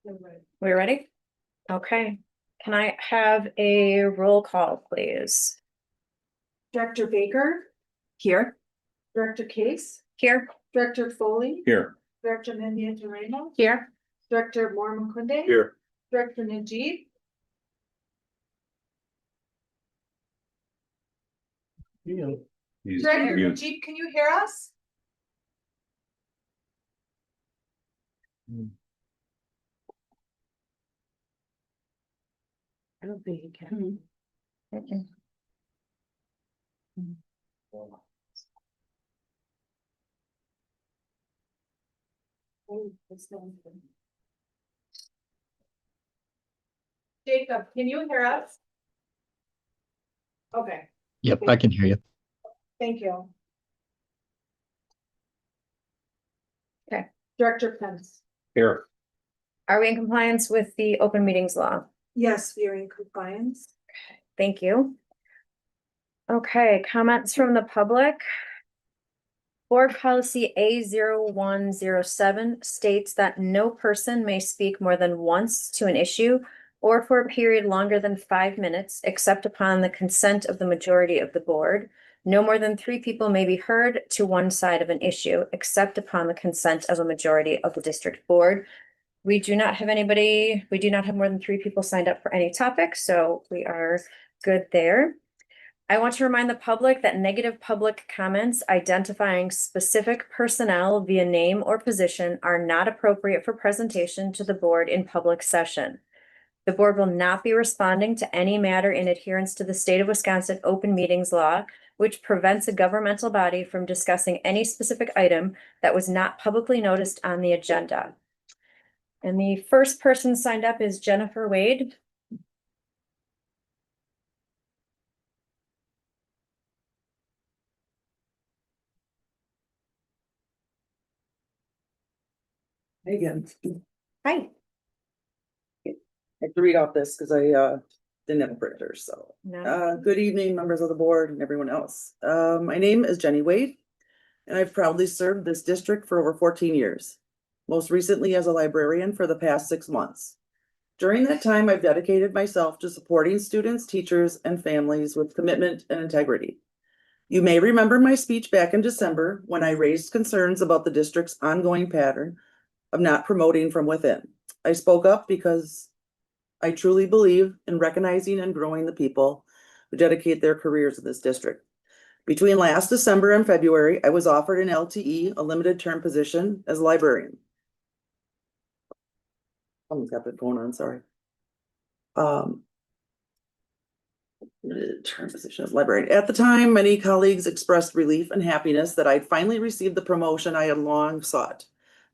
We're ready? Okay. Can I have a roll call, please? Director Baker, Here. Director Case, Here. Director Foley, Here. Director Mendieta Ramos, Here. Director Moore-Mukunde, Here. Director Najib, He's Director mute. Najib, can you hear us? I don't think he can. Okay. Jacob, can you hear us? Okay, Yep, I can hear you. thank you. Okay. Director Pence. Here. Are we in compliance with the open meetings law? Yes, we are in compliance. Thank you. Okay, comments from the public. Board policy A0107 states that no person may speak more than once to an issue or for a period longer than 5 minutes, except upon the consent of the majority of the board. No more than 3 people may be heard to one side of an issue, except upon the consent of a majority of the district board. We do not have more than 3 people signed up for any topic, so we are good there. I want to remind the public that negative public comments identifying specific personnel via name or position are not appropriate for presentation to the board in public session. The board will not be responding to any matter in adherence to the state of Wisconsin open meetings law, which prevents a governmental body from discussing any specific item that was not publicly noticed on the agenda. And the first person signed up is Jennifer Wade. Hey again. Hi. I have to read off this because I didn't have a printer, so. No. Good evening, members of the board and everyone else. My name is Jenny Wade, and I've proudly served this district for over 14 years, most recently as a librarian for the past 6 months. During that time, I've dedicated myself to supporting students, teachers, and families with commitment and integrity. You may remember my speech back in December when I raised concerns about the district's ongoing pattern of not promoting from within. I spoke up because I truly believe in recognizing and growing the people who dedicate their careers in this district. Between last December and February, I was offered an LTE, a limited term position as a librarian. Someone's got that going on, sorry. Term position as librarian. At the time, many colleagues expressed relief and happiness that I'd finally received the promotion I had long sought.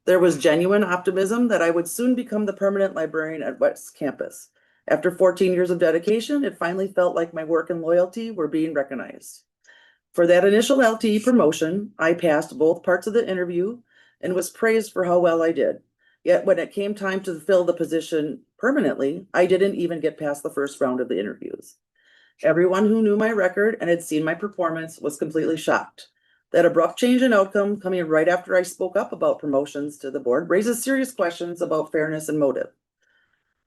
There was genuine optimism that I would soon become the permanent librarian at West Campus. After 14 years of dedication, it finally felt like my work and loyalty were being recognized. For that initial LTE promotion, I passed both parts of the interview and was praised for how well I did. Yet when it came time to fill the position permanently, I didn't even get past the first round of the interviews. Everyone who knew my record and had seen my performance was completely shocked. That abrupt change in outcome coming right after I spoke up about promotions to the board raises serious questions about fairness and motive.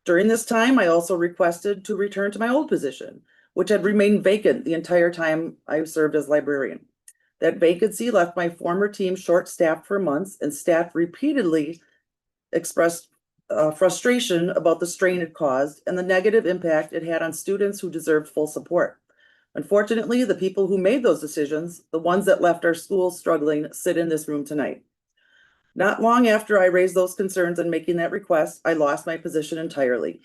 During this time, I also requested to return to my old position, which had remained vacant the entire time I served as librarian. That vacancy left my former team short-staffed for months, and staff repeatedly expressed frustration about the strain it caused and the negative impact it had on students who deserved full support. Unfortunately, the people who made those decisions, the ones that left our schools struggling, sit in this room tonight. Not long after I raised those concerns and making that request, I lost my position entirely.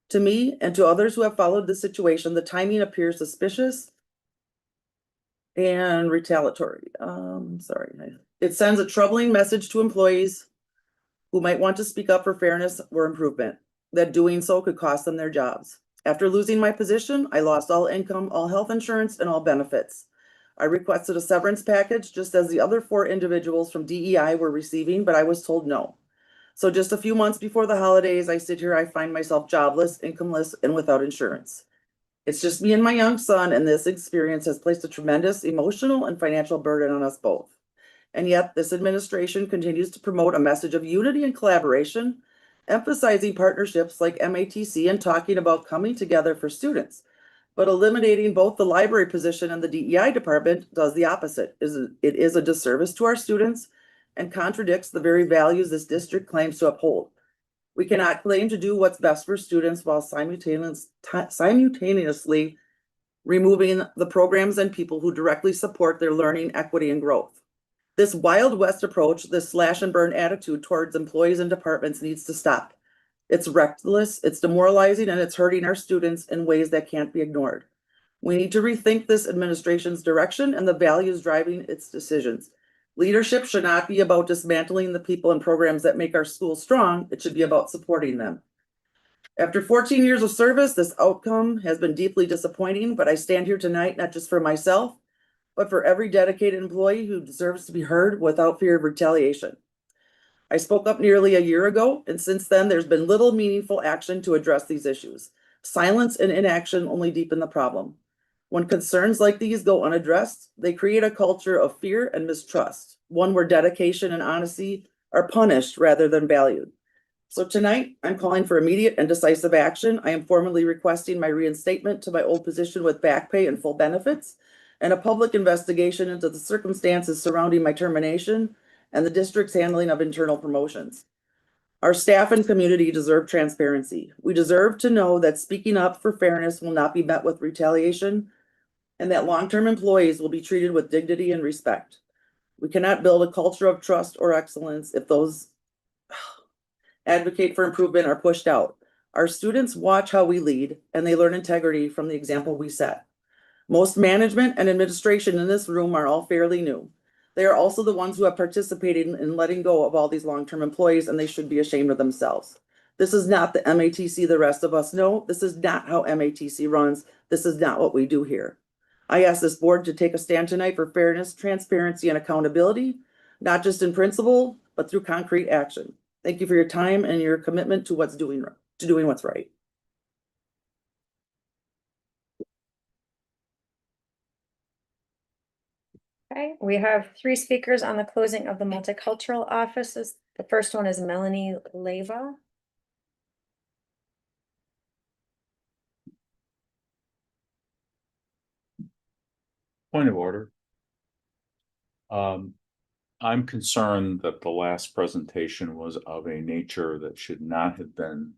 To me and to others who have followed the situation, the timing appears suspicious and retaliatory. It sends a troubling message to employees who might want to speak up for fairness or improvement, that doing so could cost them their jobs. After losing my position, I lost all income, all health insurance, and all benefits. I requested a severance package just as the other 4 individuals from DEI were receiving, but I was told no. So just a few months before the holidays, I sit here, I find myself jobless, incomeless, and without insurance. It's just me and my young son, and this experience has placed a tremendous emotional and financial burden on us both. And yet this administration continues to promote a message of unity and collaboration emphasizing partnerships like MATC and talking about coming together for students. But eliminating both the library position and the DEI department does the opposite. It is a disservice to our students and contradicts the very values this district claims to uphold. We cannot claim to do what's best for students while simultaneously removing the programs and people who directly support their learning, equity, and growth. This Wild West approach, this slash and burn attitude towards employees and departments needs to stop. It's reckless, it's demoralizing, and it's hurting our students in ways that can't be ignored. We need to rethink this administration's direction and the values driving its decisions. Leadership should not be about dismantling the people and programs that make our schools strong. It should be about supporting them. After 14 years of service, this outcome has been deeply disappointing, but I stand here tonight not just for myself, but for every dedicated employee who deserves to be heard without fear of retaliation. I spoke up nearly a year ago, and since then, there's been little meaningful action to address these issues. Silence and inaction only deepen the problem. When concerns like these go unaddressed, they create a culture of fear and mistrust, one where dedication and honesty are punished rather than valued. So tonight, I'm calling for immediate and decisive action. I am formally requesting my reinstatement to my old position with back pay and full benefits, and a public investigation into the circumstances surrounding my termination and the district's handling of internal promotions. Our staff and community deserve transparency. We deserve to know that speaking up for fairness will not be met with retaliation and that long-term employees will be treated with dignity and respect. We cannot build a culture of trust or excellence if those advocate for improvement are pushed out. Our students watch how we lead and they learn integrity from the example we set. Most management and administration in this room are all fairly new. They are also the ones who have participated in letting go of all these long-term employees, and they should be ashamed of themselves. This is not the MATC the rest of us know. This is not how MATC runs. This is not what we do here. I ask this board to take a stand tonight for fairness, transparency, and accountability, not just in principle, but through concrete action. Thank you for your time and your commitment to doing what's right. Okay, we have three speakers on the closing of the multicultural offices. The first one is Melanie Leva. Point of order. I'm concerned that the last presentation was of a nature that should not have been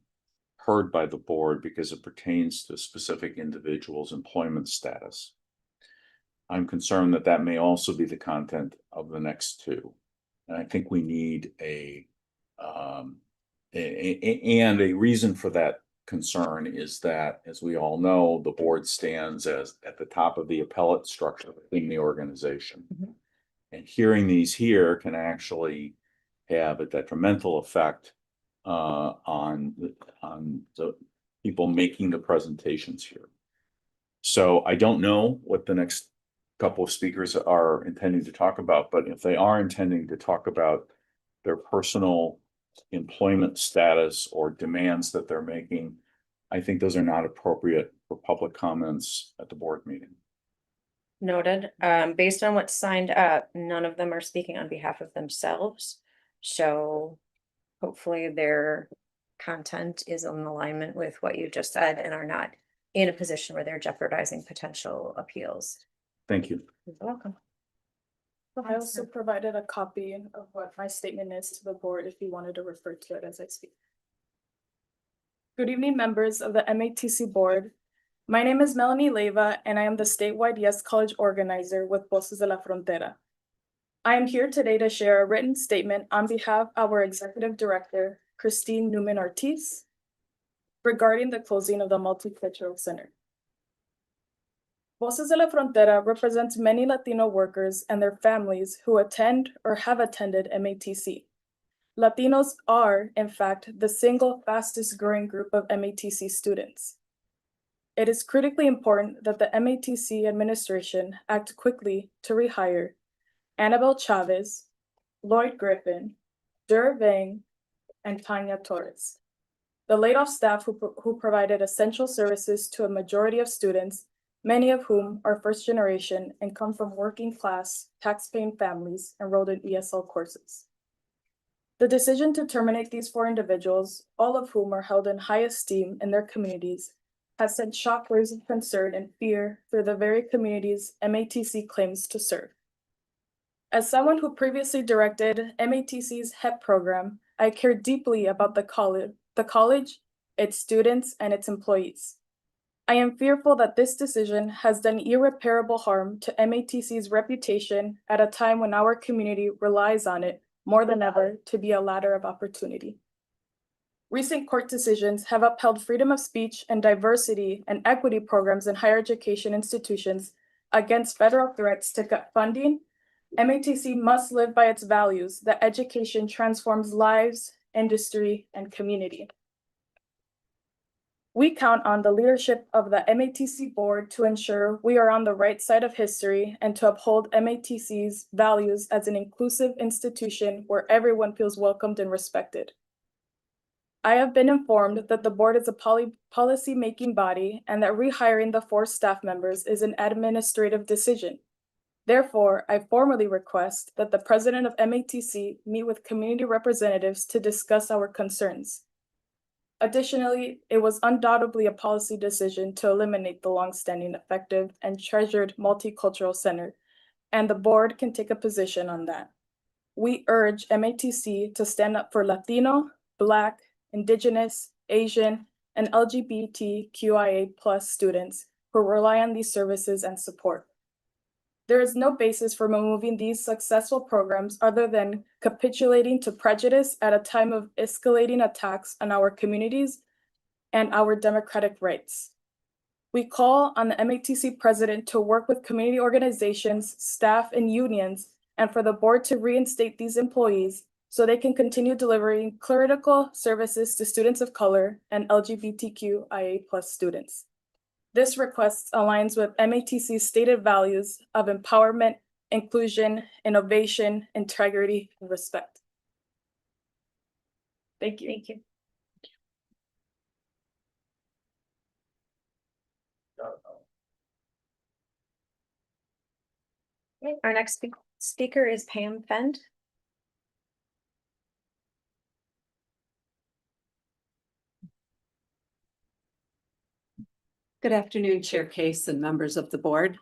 heard by the board because it pertains to specific individuals' employment status. I'm concerned that that may also be the content of the next two. And I think we need a reason for that concern is that, as we all know, the board stands as at the top of the appellate structure within the organization. Mhm. And hearing these here can actually have a detrimental effect on the people making the presentations here. So I don't know what the next couple of speakers are intending to talk about, but if they are intending to talk about their personal employment status or demands that they're making, I think those are not appropriate for public comments at the board meeting. Noted. Based on what's signed up, none of them are speaking on behalf of themselves. So hopefully their content is in alignment with what you just said and are not in a position where they're jeopardizing potential appeals. Thank you. You're welcome. I also provided a copy of what my statement is to the board if you wanted to refer to it as I speak. Good evening, members of the MATC board. My name is Melanie Leva, and I am the statewide Yes College organizer with Voces de la Frontera. I am here today to share a written statement on behalf of our executive director, Christine Newman Ortiz, regarding the closing of the Multicultural Center. Voces de la Frontera represents many Latino workers and their families who attend or have attended MATC. Latinos are, in fact, the single fastest growing group of MATC students. It is critically important that the MATC administration act quickly to rehire Annabelle Chavez, Lloyd Griffin, Dur Vang, and Tanya Torres. The laid-off staff who provided essential services to a majority of students, many of whom are first generation and come from working class, tax-paying families enrolled in ESL courses. The decision to terminate these 4 individuals, all of whom are held in high esteem in their communities, has sent shockwaves of concern and fear through the very communities MATC claims to serve. As someone who previously directed MATC's HEP program, I care deeply about the college, its students, and its employees. I am fearful that this decision has done irreparable harm to MATC's reputation at a time when our community relies on it more than ever to be a ladder of opportunity. Recent court decisions have upheld freedom of speech and diversity and equity programs in higher education institutions against federal threats to cut funding. MATC must live by its values that education transforms lives, industry, and community. We count on the leadership of the MATC board to ensure we are on the right side of history and to uphold MATC's values as an inclusive institution where everyone feels welcomed and respected. I have been informed that the board is a policy-making body and that rehiring the 4 staff members is an administrative decision. Therefore, I formally request that the president of MATC meet with community representatives to discuss our concerns. Additionally, it was undoubtedly a policy decision to eliminate the longstanding, effective, and treasured multicultural center, and the board can take a position on that. We urge MATC to stand up for Latino, Black, Indigenous, Asian, and LGBTQIA+ students who rely on these services and support. There is no basis for removing these successful programs other than capitulating to prejudice at a time of escalating attacks on our communities and our democratic rights. We call on the MATC president to work with community organizations, staff, and unions, and for the board to reinstate these employees so they can continue delivering critical services to students of color and LGBTQIA+ students. This request aligns with MATC's stated values of empowerment, inclusion, innovation, integrity, and respect. Thank you. Thank you. Okay, our next speaker is Pam Fend. Good afternoon, Chair Case and members of the board.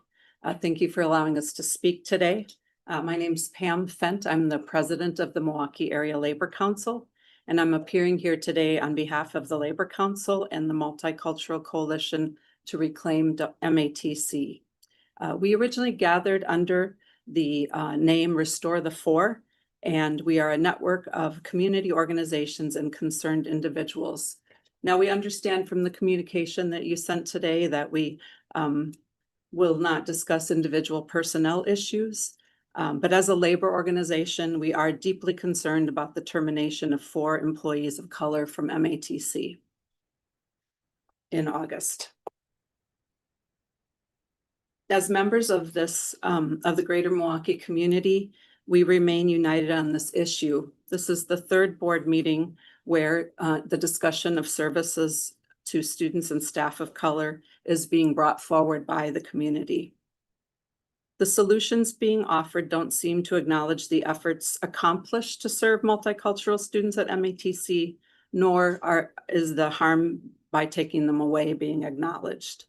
Thank you for allowing us to speak today. My name is Pam Fent. I'm the president of the Milwaukee Area Labor Council, and I'm appearing here today on behalf of the Labor Council and the Multicultural Coalition to Reclaim MATC. We originally gathered under the name Restore the Four, and we are a network of community organizations and concerned individuals. Now, we understand from the communication that you sent today that we will not discuss individual personnel issues. But as a labor organization, we are deeply concerned about the termination of 4 employees of color from MATC in August. As members of this, of the greater Milwaukee community, we remain united on this issue. This is the 3rd board meeting where the discussion of services to students and staff of color is being brought forward by the community. The solutions being offered don't seem to acknowledge the efforts accomplished to serve multicultural students at MATC, nor is the harm by taking them away being acknowledged.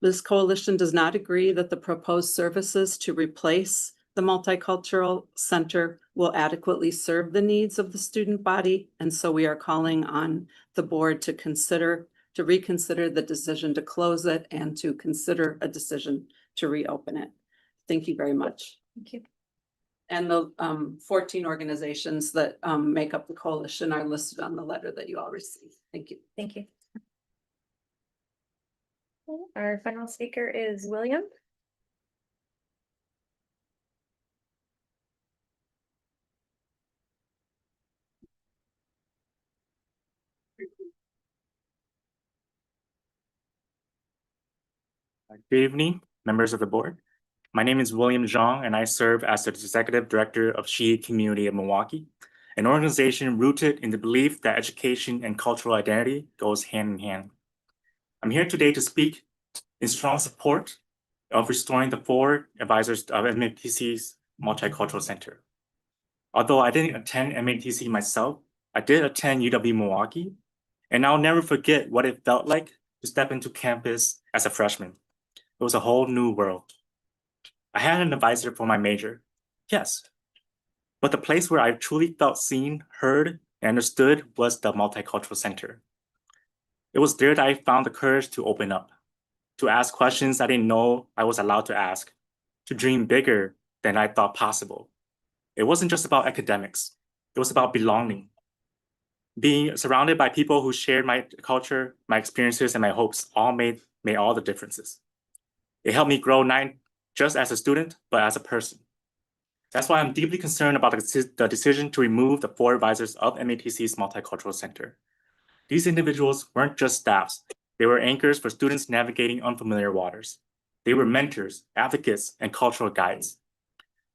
This coalition does not agree that the proposed services to replace the Multicultural Center will adequately serve the needs of the student body, and so we are calling on the board to reconsider the decision to close it and to consider a decision to reopen it. Thank you very much. Thank you. And the 14 organizations that make up the coalition are listed on the letter that you all received. Thank you. Thank you. Our final speaker is William. Good evening, members of the board. My name is William Zhang, and I serve as the Executive Director of She Community of Milwaukee, an organization rooted in the belief that education and cultural identity goes hand in hand. I'm here today to speak in strong support of restoring the 4 advisors of MATC's Multicultural Center. Although I didn't attend MATC myself, I did attend UW-Milwaukee, and I'll never forget what it felt like to step into campus as a freshman. It was a whole new world. I had an advisor for my major, yes, but the place where I truly felt seen, heard, and understood was the Multicultural Center. It was there that I found the courage to open up, to ask questions I didn't know I was allowed to ask, to dream bigger than I thought possible. It wasn't just about academics. It was about belonging. Being surrounded by people who shared my culture, my experiences, and my hopes all made all the differences. It helped me grow not just as a student, but as a person. That's why I'm deeply concerned about the decision to remove the 4 advisors of MATC's Multicultural Center. These individuals weren't just staffs. They were anchors for students navigating unfamiliar waters. They were mentors, advocates, and cultural guides.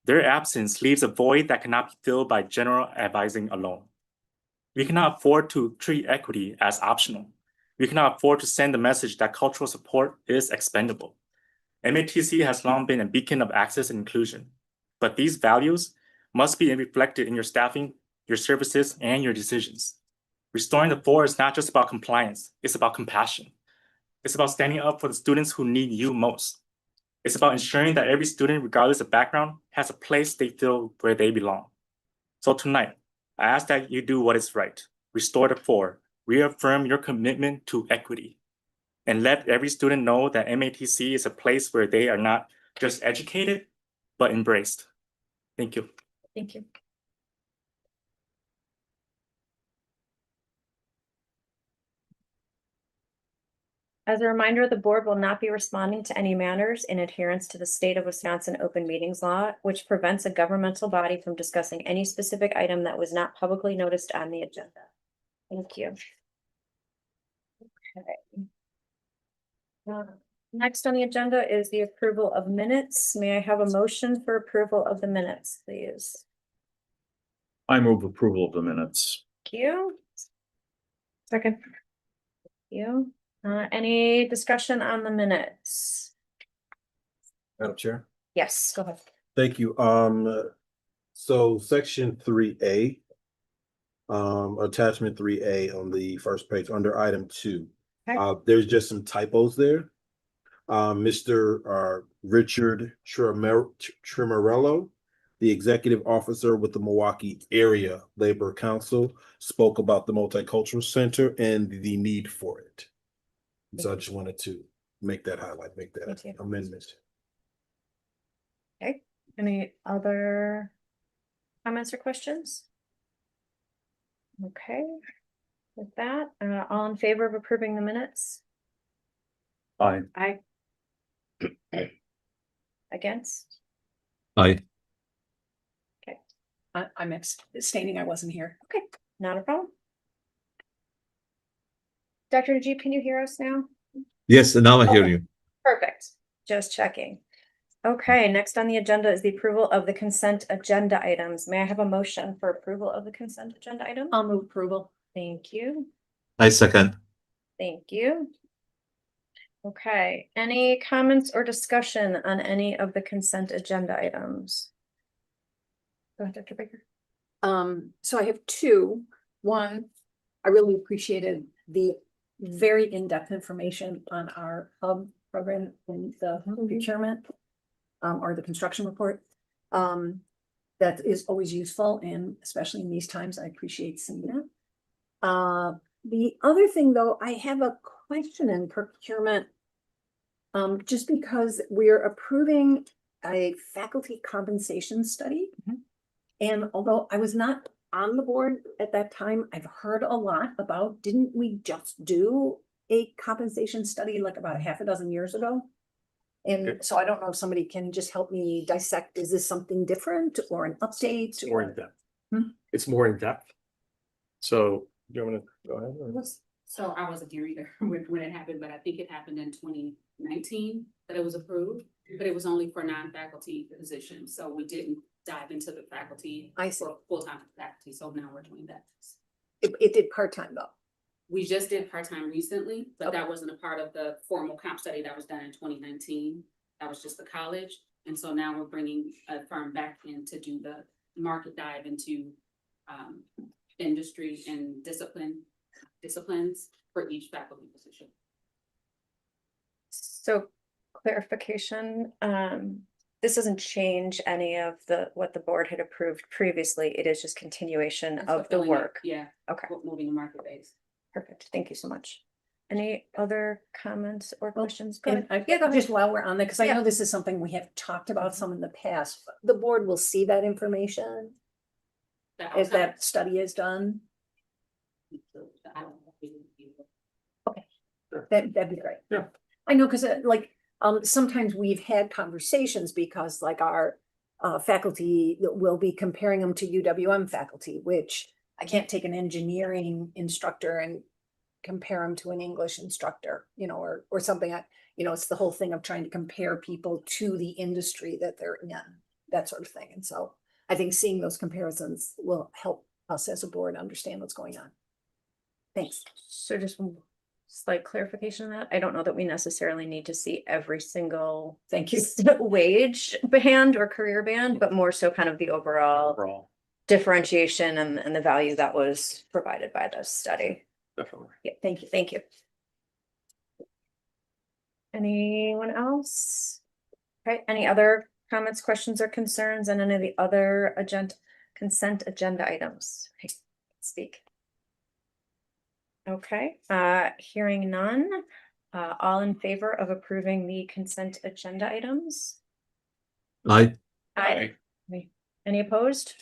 Their absence leaves a void that cannot be filled by general advising alone. We cannot afford to treat equity as optional. We cannot afford to send the message that cultural support is expendable. MATC has long been a beacon of access and inclusion, but these values must be reflected in your staffing, your services, and your decisions. Restoring the 4 is not just about compliance, it's about compassion. It's about standing up for the students who need you most. It's about ensuring that every student, regardless of background, has a place they feel where they belong. So tonight, I ask that you do what is right. Restore the 4, reaffirm your commitment to equity, and let every student know that MATC is a place where they are not just educated, but embraced. Thank you. Thank you. As a reminder, the board will not be responding to any matters in adherence to the state of Wisconsin open meetings law, which prevents a governmental body from discussing any specific item that was not publicly noticed on the agenda. Thank you. Okay. Next on the agenda is the approval of minutes. May I have a motion for approval of the minutes, please? I move approval of the minutes. Thank you. Second. Thank you. Any discussion on the minutes? Madam Chair, Yes, go ahead. thank you. So section 3A, attachment 3A on the first page under item 2. Okay. There's just some typos there. Mr. Richard Tremarello, the executive officer with the Milwaukee Area Labor Council, spoke about the Multicultural Center and the need for it. So I just wanted to make that highlight, make that Thank you. amendment. Okay, any other comments or questions? Okay, with that, all in favor of approving the minutes? Aye. Aye. Against? Aye. I'm abstaining, I wasn't here. Okay, not a problem. Dr. Najib, can you hear us now? Yes, and now I hear Okay. you. Perfect, just checking. Okay, next on the agenda is the approval of the consent agenda items. May I have a motion for approval of the consent agenda item? I'll move approval. Thank you, I second. thank you. Okay, any comments or discussion on any of the consent agenda items? Go ahead, Dr. Baker. So I have 2. One, I really appreciated the very in-depth information on our hub program and the procurement or the construction report. That is always useful, and especially in these times, I appreciate seeing that. The other thing, though, I have a question in procurement. Just because we're approving a faculty compensation study. And although I was not on the board at that time, I've heard a lot about, didn't we just do a compensation study like about 6 years ago? And so I don't know if somebody can just help me dissect, is this something different or an update? More in depth. It's more in depth. So do you want to go ahead? or- So I wasn't here either when it happened, but I think it happened in 2019 that it was approved, but it was only for non-faculty positions. So we didn't dive into the faculty. I see. For full-time faculty, so now we're doing that. It did part-time though. We just did part-time recently, but that wasn't a part of the formal comp study that was done in 2019. That was just the college. And so now we're bringing a firm back in to do the market dive into industry and disciplines for each faculty position. So clarification, this doesn't change any of what the board had approved previously. It is just continuation It's of the fulfilling it, work. Yeah, Okay, moving the market base. perfect. Thank you so much. Any other comments or Well, questions? Go And ahead. I, just while we're on there, because I Yeah. know this is something we have talked about some in the past, the board will see that information The as outcome- that study is done. I don't know. That'd be great. Yeah. I know, because sometimes we've had conversations because like our faculty will be comparing them to UWM faculty, which I can't take an engineering instructor and compare them to an English instructor, or something. It's the whole thing of trying to compare people to the industry that they're in, that sort of thing. And so I think seeing those comparisons will help us as a board understand what's going on. Thanks. So just one slight clarification on that. I don't know that we necessarily need to see every single Thank you. wage band or career band, but more so kind of the overall differentiation and the value that was provided by this study. Definitely. Yeah, thank you, thank you. Anyone else? Okay, any other comments, questions, or concerns on any of the other consent agenda items? Okay, speak. Okay, hearing none, all in favor of approving the consent agenda items? Aye. Aye. Any opposed?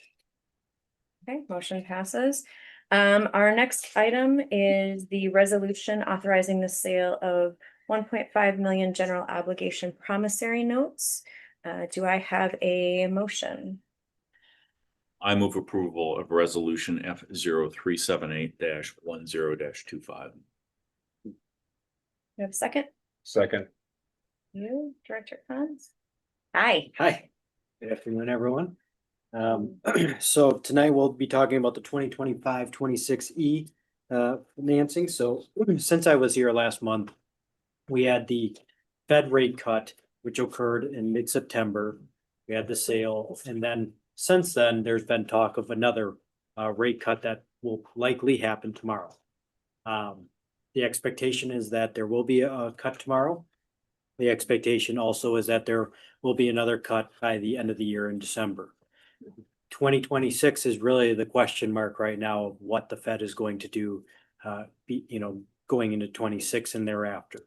Okay, motion passes. Our next item is the resolution authorizing the sale of 1.5 million general obligation promissory notes. Do I have a motion? I move approval of resolution F 378 10 You have a second? Second. You, Director Cons? Aye. Hi, good afternoon, everyone. So tonight we'll be talking about the 2025-26 financing. So since I was here last month, we had the Fed rate cut, which occurred in mid-September. We had the sale, and then since then, there's been talk of another rate cut that will likely happen tomorrow. The expectation is that there will be a cut tomorrow. The expectation also is that there will be another cut by the end of the year in December. 2026 is really the question mark right now of what the Fed is going to do, going into 26 and thereafter.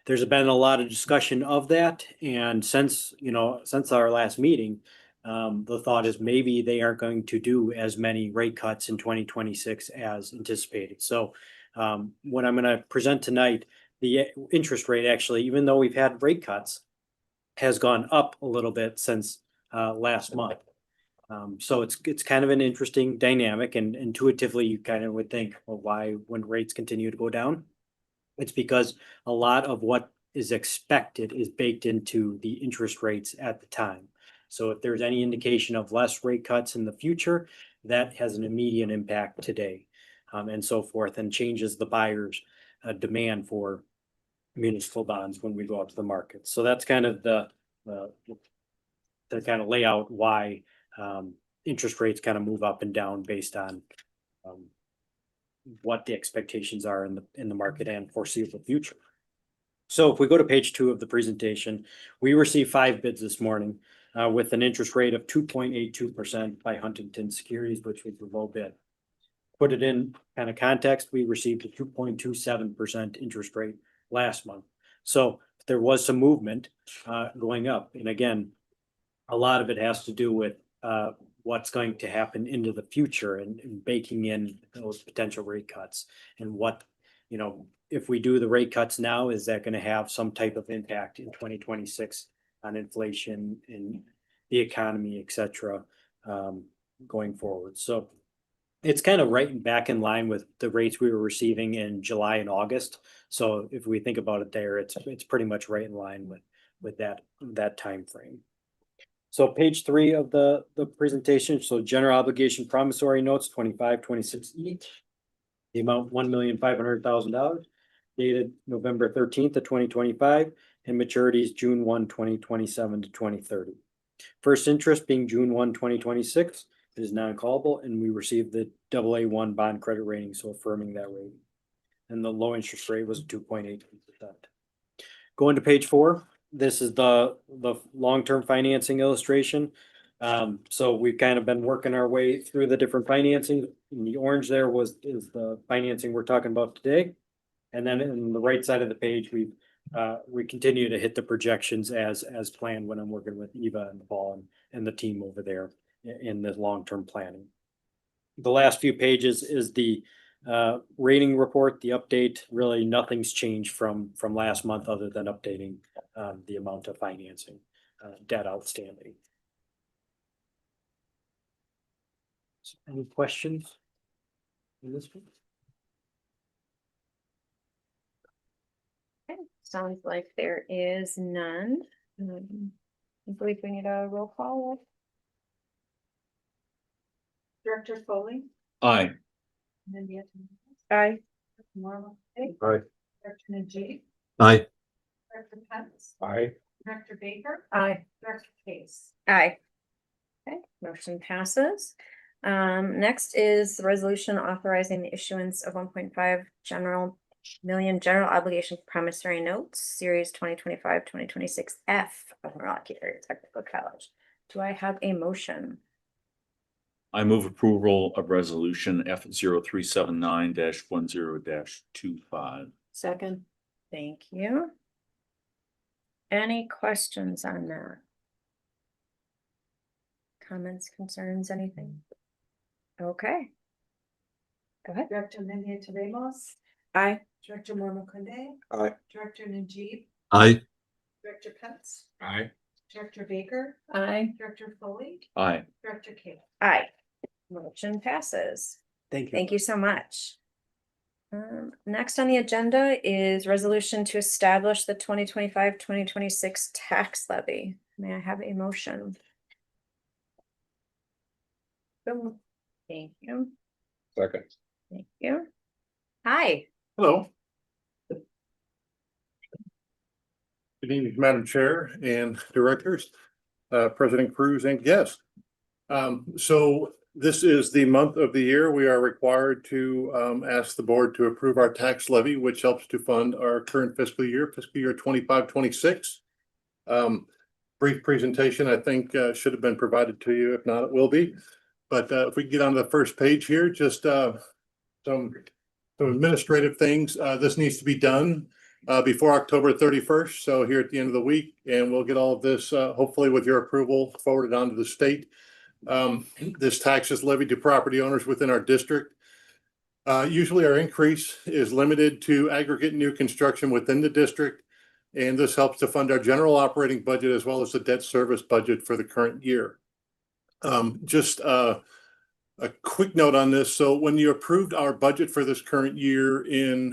There's been a lot of discussion of that, and since our last meeting, the thought is maybe they aren't going to do as many rate cuts in 2026 as anticipated. So what I'm going to present tonight, the interest rate actually, even though we've had rate cuts, has gone up a little bit since last month. So it's kind of an interesting dynamic, and intuitively you kind of would think, well, why when rates continue to go down? It's because a lot of what is expected is baked into the interest rates at the time. So if there's any indication of less rate cuts in the future, that has an immediate impact today, and so forth, and changes the buyer's demand for municipal bonds when we go out to the market. So that's kind of the kind of layout why interest rates kind of move up and down based on what the expectations are in the market and foreseeable future. So if we go to page 2 of the presentation, we received 5 bids this morning with an interest rate of 2.82% by Huntington Securities, which was the low bid. Put it in kind of context, we received a 2.27% interest rate last month. So there was some movement going up. And again, a lot of it has to do with what's going to happen into the future and baking in those potential rate cuts, and what, if we do the rate cuts now, is that going to have some type of impact in 2026 on inflation in the economy, et cetera, going forward. So it's kind of right back in line with the rates we were receiving in July and August. So if we think about it there, it's pretty much right in line with that time frame. So page 3 of the presentation. So general obligation promissory notes 25-26 each. The amount $1,500,000, dated November 13th of 2025. and maturities June 1, 2027 to 2030. First interest being June 1, 2026 is non-callable, and we received the AA1 bond credit rating, so affirming that rating. And the low interest rate was 2.82%. Going to page 4, this is the long-term financing illustration. So we've kind of been working our way through the different financing. In the orange there is the financing we're talking about today. And then in the right side of the page, we continue to hit the projections as planned when I'm working with Eva and Paul and the team over there in the long-term planning. The last few pages is the rating report, the update. Really nothing's changed from last month other than updating the amount of financing debt outstanding. So any questions in this one? Okay, sounds like there is none. I believe we need a roll call. Director Foley, Aye. Mindy. Aye. Marla. Aye. Director Najib, Aye. Director Pence, Aye. Director Baker, Aye. Director Case. Aye. Okay, motion passes. Next is the resolution authorizing the issuance of 1.5 million general obligation promissory notes, series 2025-2026 F of Milwaukee Area Technical College. Do I have a motion? I move approval of resolution F 379 10 Second. Thank you. Any questions on that? Comments, concerns, anything? Okay. Go ahead. Director Mindy Ramos, Aye. Director Marla Kunde. Aye. Director Najib, Aye. Director Pence, Aye. Director Baker, Aye. Director Foley, Aye. Director Case. Aye. Motion passes. Thank you. Thank you so much. Next on the agenda is resolution to establish the 2025-2026 tax levy. May I have a motion? Boom. Thank you. Second. Thank you. Hi. Hello. Good evening, Madam Chair and Directors, President Cruz and guests. So this is the month of the year we are required to ask the board to approve our tax levy, which helps to fund our current fiscal year 25-26. Brief presentation, I think, should have been provided to you. If not, it will be. But if we get on the first page here, just some administrative things. This needs to be done before October 31st. So here at the end of the week, and we'll get all of this, hopefully with your approval, forwarded on to the state. This tax is levied to property owners within our district. Usually our increase is limited to aggregate new construction within the district. And this helps to fund our general operating budget as well as the debt service budget for the current year. Just a quick note on this. So when you approved our budget for this current year in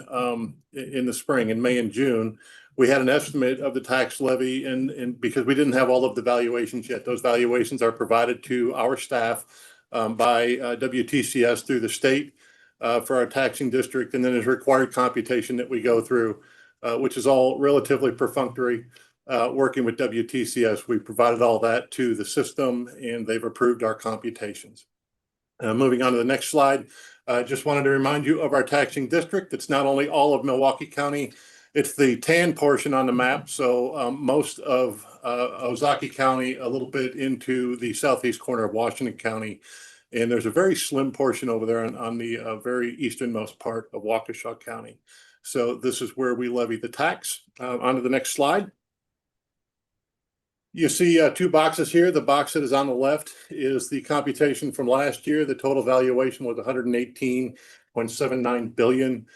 the spring, in May and June, we had an estimate of the tax levy, and because we didn't have all of the valuations yet, those valuations are provided to our staff by WTCS through the state for our taxing district, and then there's required computation that we go through, which is all relatively perfunctory. Working with WTCS, we provided all that to the system, and they've approved our computations. Moving on to the next slide, just wanted to remind you of our taxing district. It's not only all of Milwaukee County, it's the tan portion on the map. So most of Ozaukee County, a little bit into the southeast corner of Washington County. And there's a very slim portion over there on the very easternmost part of Waukesha County. So this is where we levy the tax. On to the next slide. You see two boxes here. The box that is on the left is the computation from last year. The total valuation was 118.79 billion.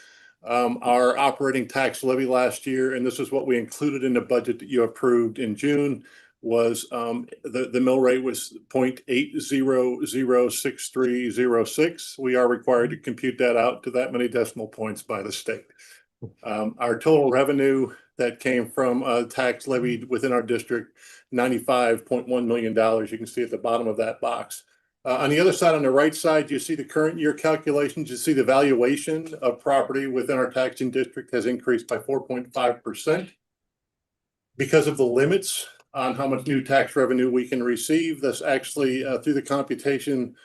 Our operating tax levy last year, and this is what we included in the budget that you approved in June, was the mill rate was 0.8006306. We are required to compute that out to that many decimal points by the state. Our total revenue that came from tax levied within our district, $95.1 million. You can see at the bottom of that box. On the other side, on the right side, you see the current year calculations. You see the valuation of property within our taxing district has increased by 4.5%. Because of the limits on how much new tax revenue we can receive, this actually, through the computation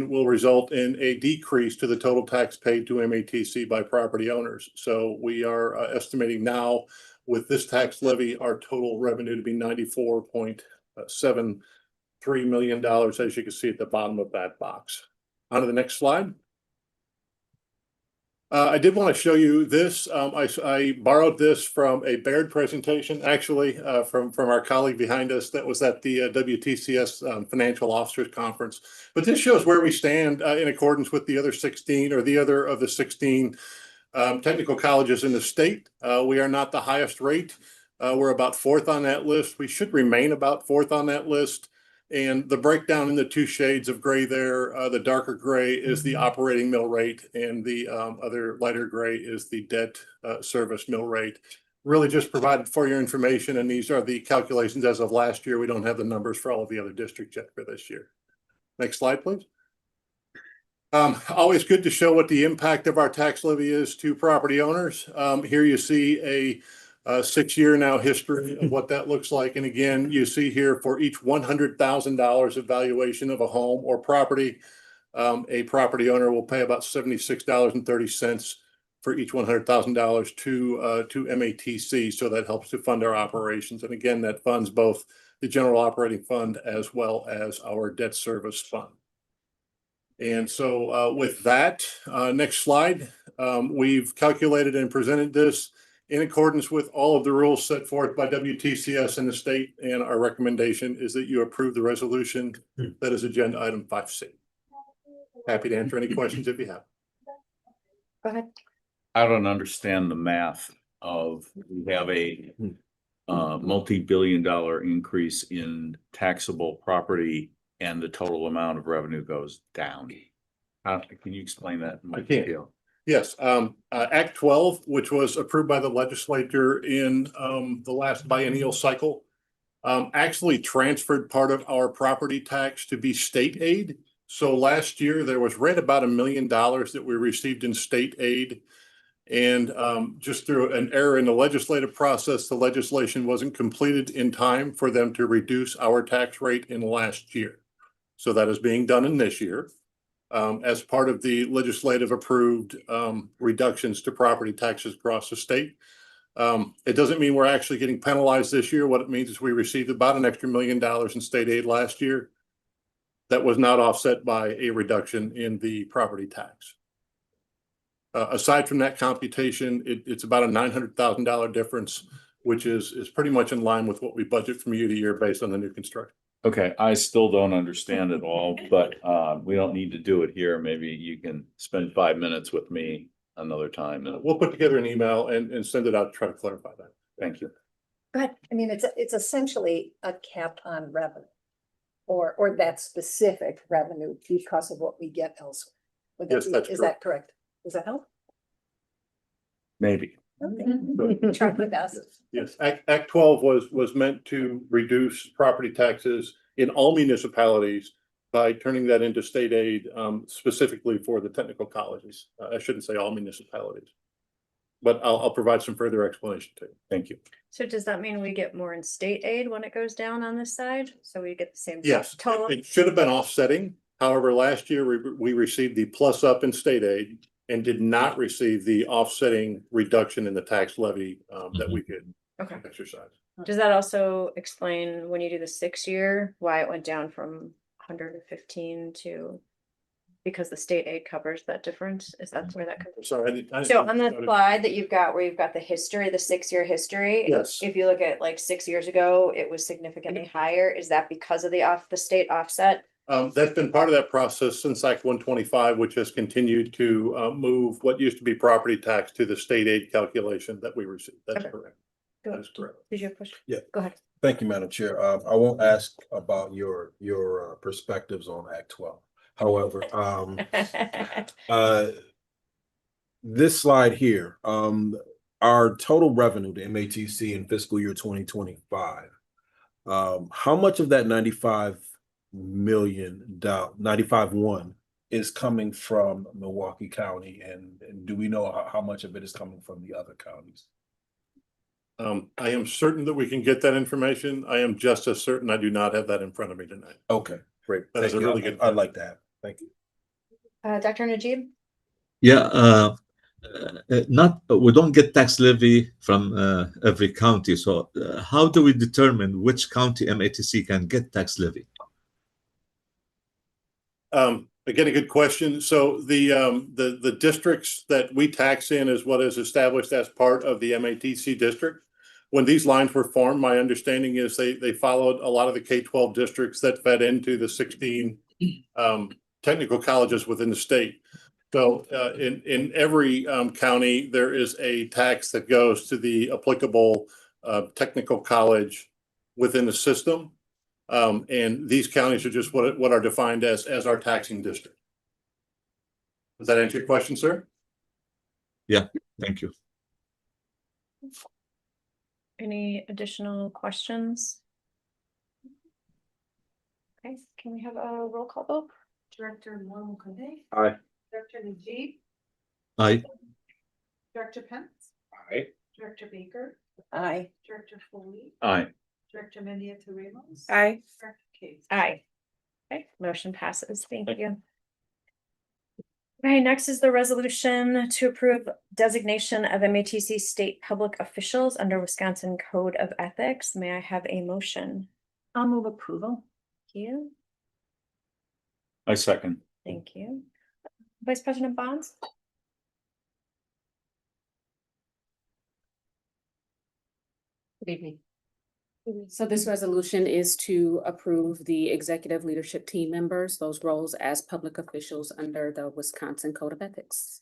will result in a decrease to the total tax paid to MATC by property owners. So we are estimating now with this tax levy, our total revenue to be $94.73 million, as you can see at the bottom of that box. On to the next slide. I did want to show you this. I borrowed this from a Baird presentation, actually, from our colleague behind us that was at the WTCS Financial Officers Conference. But this shows where we stand in accordance with the other 16 or the other of the 16 technical colleges in the state. We are not the highest rate. We're about fourth on that list. We should remain about fourth on that list. And the breakdown in the two shades of gray there, the darker gray is the operating mill rate, and the other lighter gray is the debt service mill rate. Really just provided for your information, and these are the calculations as of last year. We don't have the numbers for all of the other districts yet for this year. Next slide, please. Always good to show what the impact of our tax levy is to property owners. Here you see a 6-year now history of what that looks like. And again, you see here for each $100,000 of valuation of a home or property, a property owner will pay about $76.30 for each $100,000 to MATC. So that helps to fund our operations. And again, that funds both the general operating fund as well as our debt service fund. And so with that, next slide, we've calculated and presented this in accordance with all of the rules set forth by WTCS in the state, and our recommendation is that you approve the resolution that is agenda item 5C. Happy to answer any questions if you have. Go ahead. I don't understand the math of, we have a multi-billion-dollar increase in taxable property and the total amount of revenue goes down. Can you explain that in more detail? Yes, Act 12, which was approved by the legislature in the last biennial cycle, actually transferred part of our property tax to be state aid. So last year there was right about $1 million that we received in state aid. And just through an error in the legislative process, the legislation wasn't completed in time for them to reduce our tax rate in last year. So that is being done in this year. As part of the legislative approved reductions to property taxes across the state. It doesn't mean we're actually getting penalized this year. What it means is we received about an extra $1 million in state aid last year. That was not offset by a reduction in the property tax. Aside from that computation, it's about a $900,000 difference, which is pretty much in line with what we budget from year to year based on the new construction. Okay, I still don't understand it all, but we don't need to do it here. Maybe you can spend 5 minutes with me another time. And We'll put together an email and send it out to try to clarify that. thank you. Go ahead. I mean, it's essentially a cap on revenue. Or that specific revenue because of what we get elsewhere. Yes, that's is that correct? Does that help? Maybe. Okay. Try my best. Yes, Act 12 was meant to reduce property taxes in all municipalities by turning that into state aid, specifically for the technical colleges. I shouldn't say all municipalities, but I'll provide some further explanation too. Thank you. So does that mean we get more in state aid when it goes down on this side? So we get the same Yes, total? it should have been offsetting. However, last year we received the plus up in state aid and did not receive the offsetting reduction in the tax levy that we could exercise. Does that also explain when you do the 6-year, why it went down from 115 to, because the state aid covers that difference? Is that where that comes? Sorry. So on the slide that you've got, where you've got the history, the 6-year history. Yes. If you look at like 6 years ago, it was significantly higher. Is that because of the state offset? That's been part of that process since Act 125, which has continued to move what used to be property tax to the state aid calculation that we received. That's correct. That is correct. Did you have a question? Yeah. Go ahead. Thank you, Madam Chair. I won't ask about your perspectives on Act 12. However, this slide here, our total revenue to MATC in fiscal year 2025, how much of that $95 million, 95.1 is coming from Milwaukee County, and do we know how much of it is coming from the other counties? I am certain that we can get that information. I am just as certain I do not have that in front of me tonight. Okay, great. That is Thank a you. really good I'd like to have. Thank you. Dr. Najib? Yeah, not, we don't get tax levy from every county. So how do we determine which county MATC can get tax levy? Again, a good question. So the districts that we tax in is what is established as part of the MATC district. When these lines were formed, my understanding is they followed a lot of the K-12 districts that fed into the 16 technical colleges within the state. So in every county, there is a tax that goes to the applicable technical college within the system. And these counties are just what are defined as our taxing district. Does that answer your question, sir? Yeah, thank you. Any additional questions? Okay, can we have a roll call vote? Director Moore-Mukunde. Aye. Director Najib. Aye. Director Pence. Aye. Director Baker. Aye. Director Foley. Aye. Director Mendieta Ramos. Aye. Director Case. Aye. Okay, motion passes. Thank you. Okay, next is the resolution to approve designation of MATC state public officials under Wisconsin Code of Ethics. May I have a motion? I'll move approval. Thank you. I second. Thank you. Vice President Bonds? Good evening. So this resolution is to approve the executive leadership team members, those roles as public officials under the Wisconsin Code of Ethics.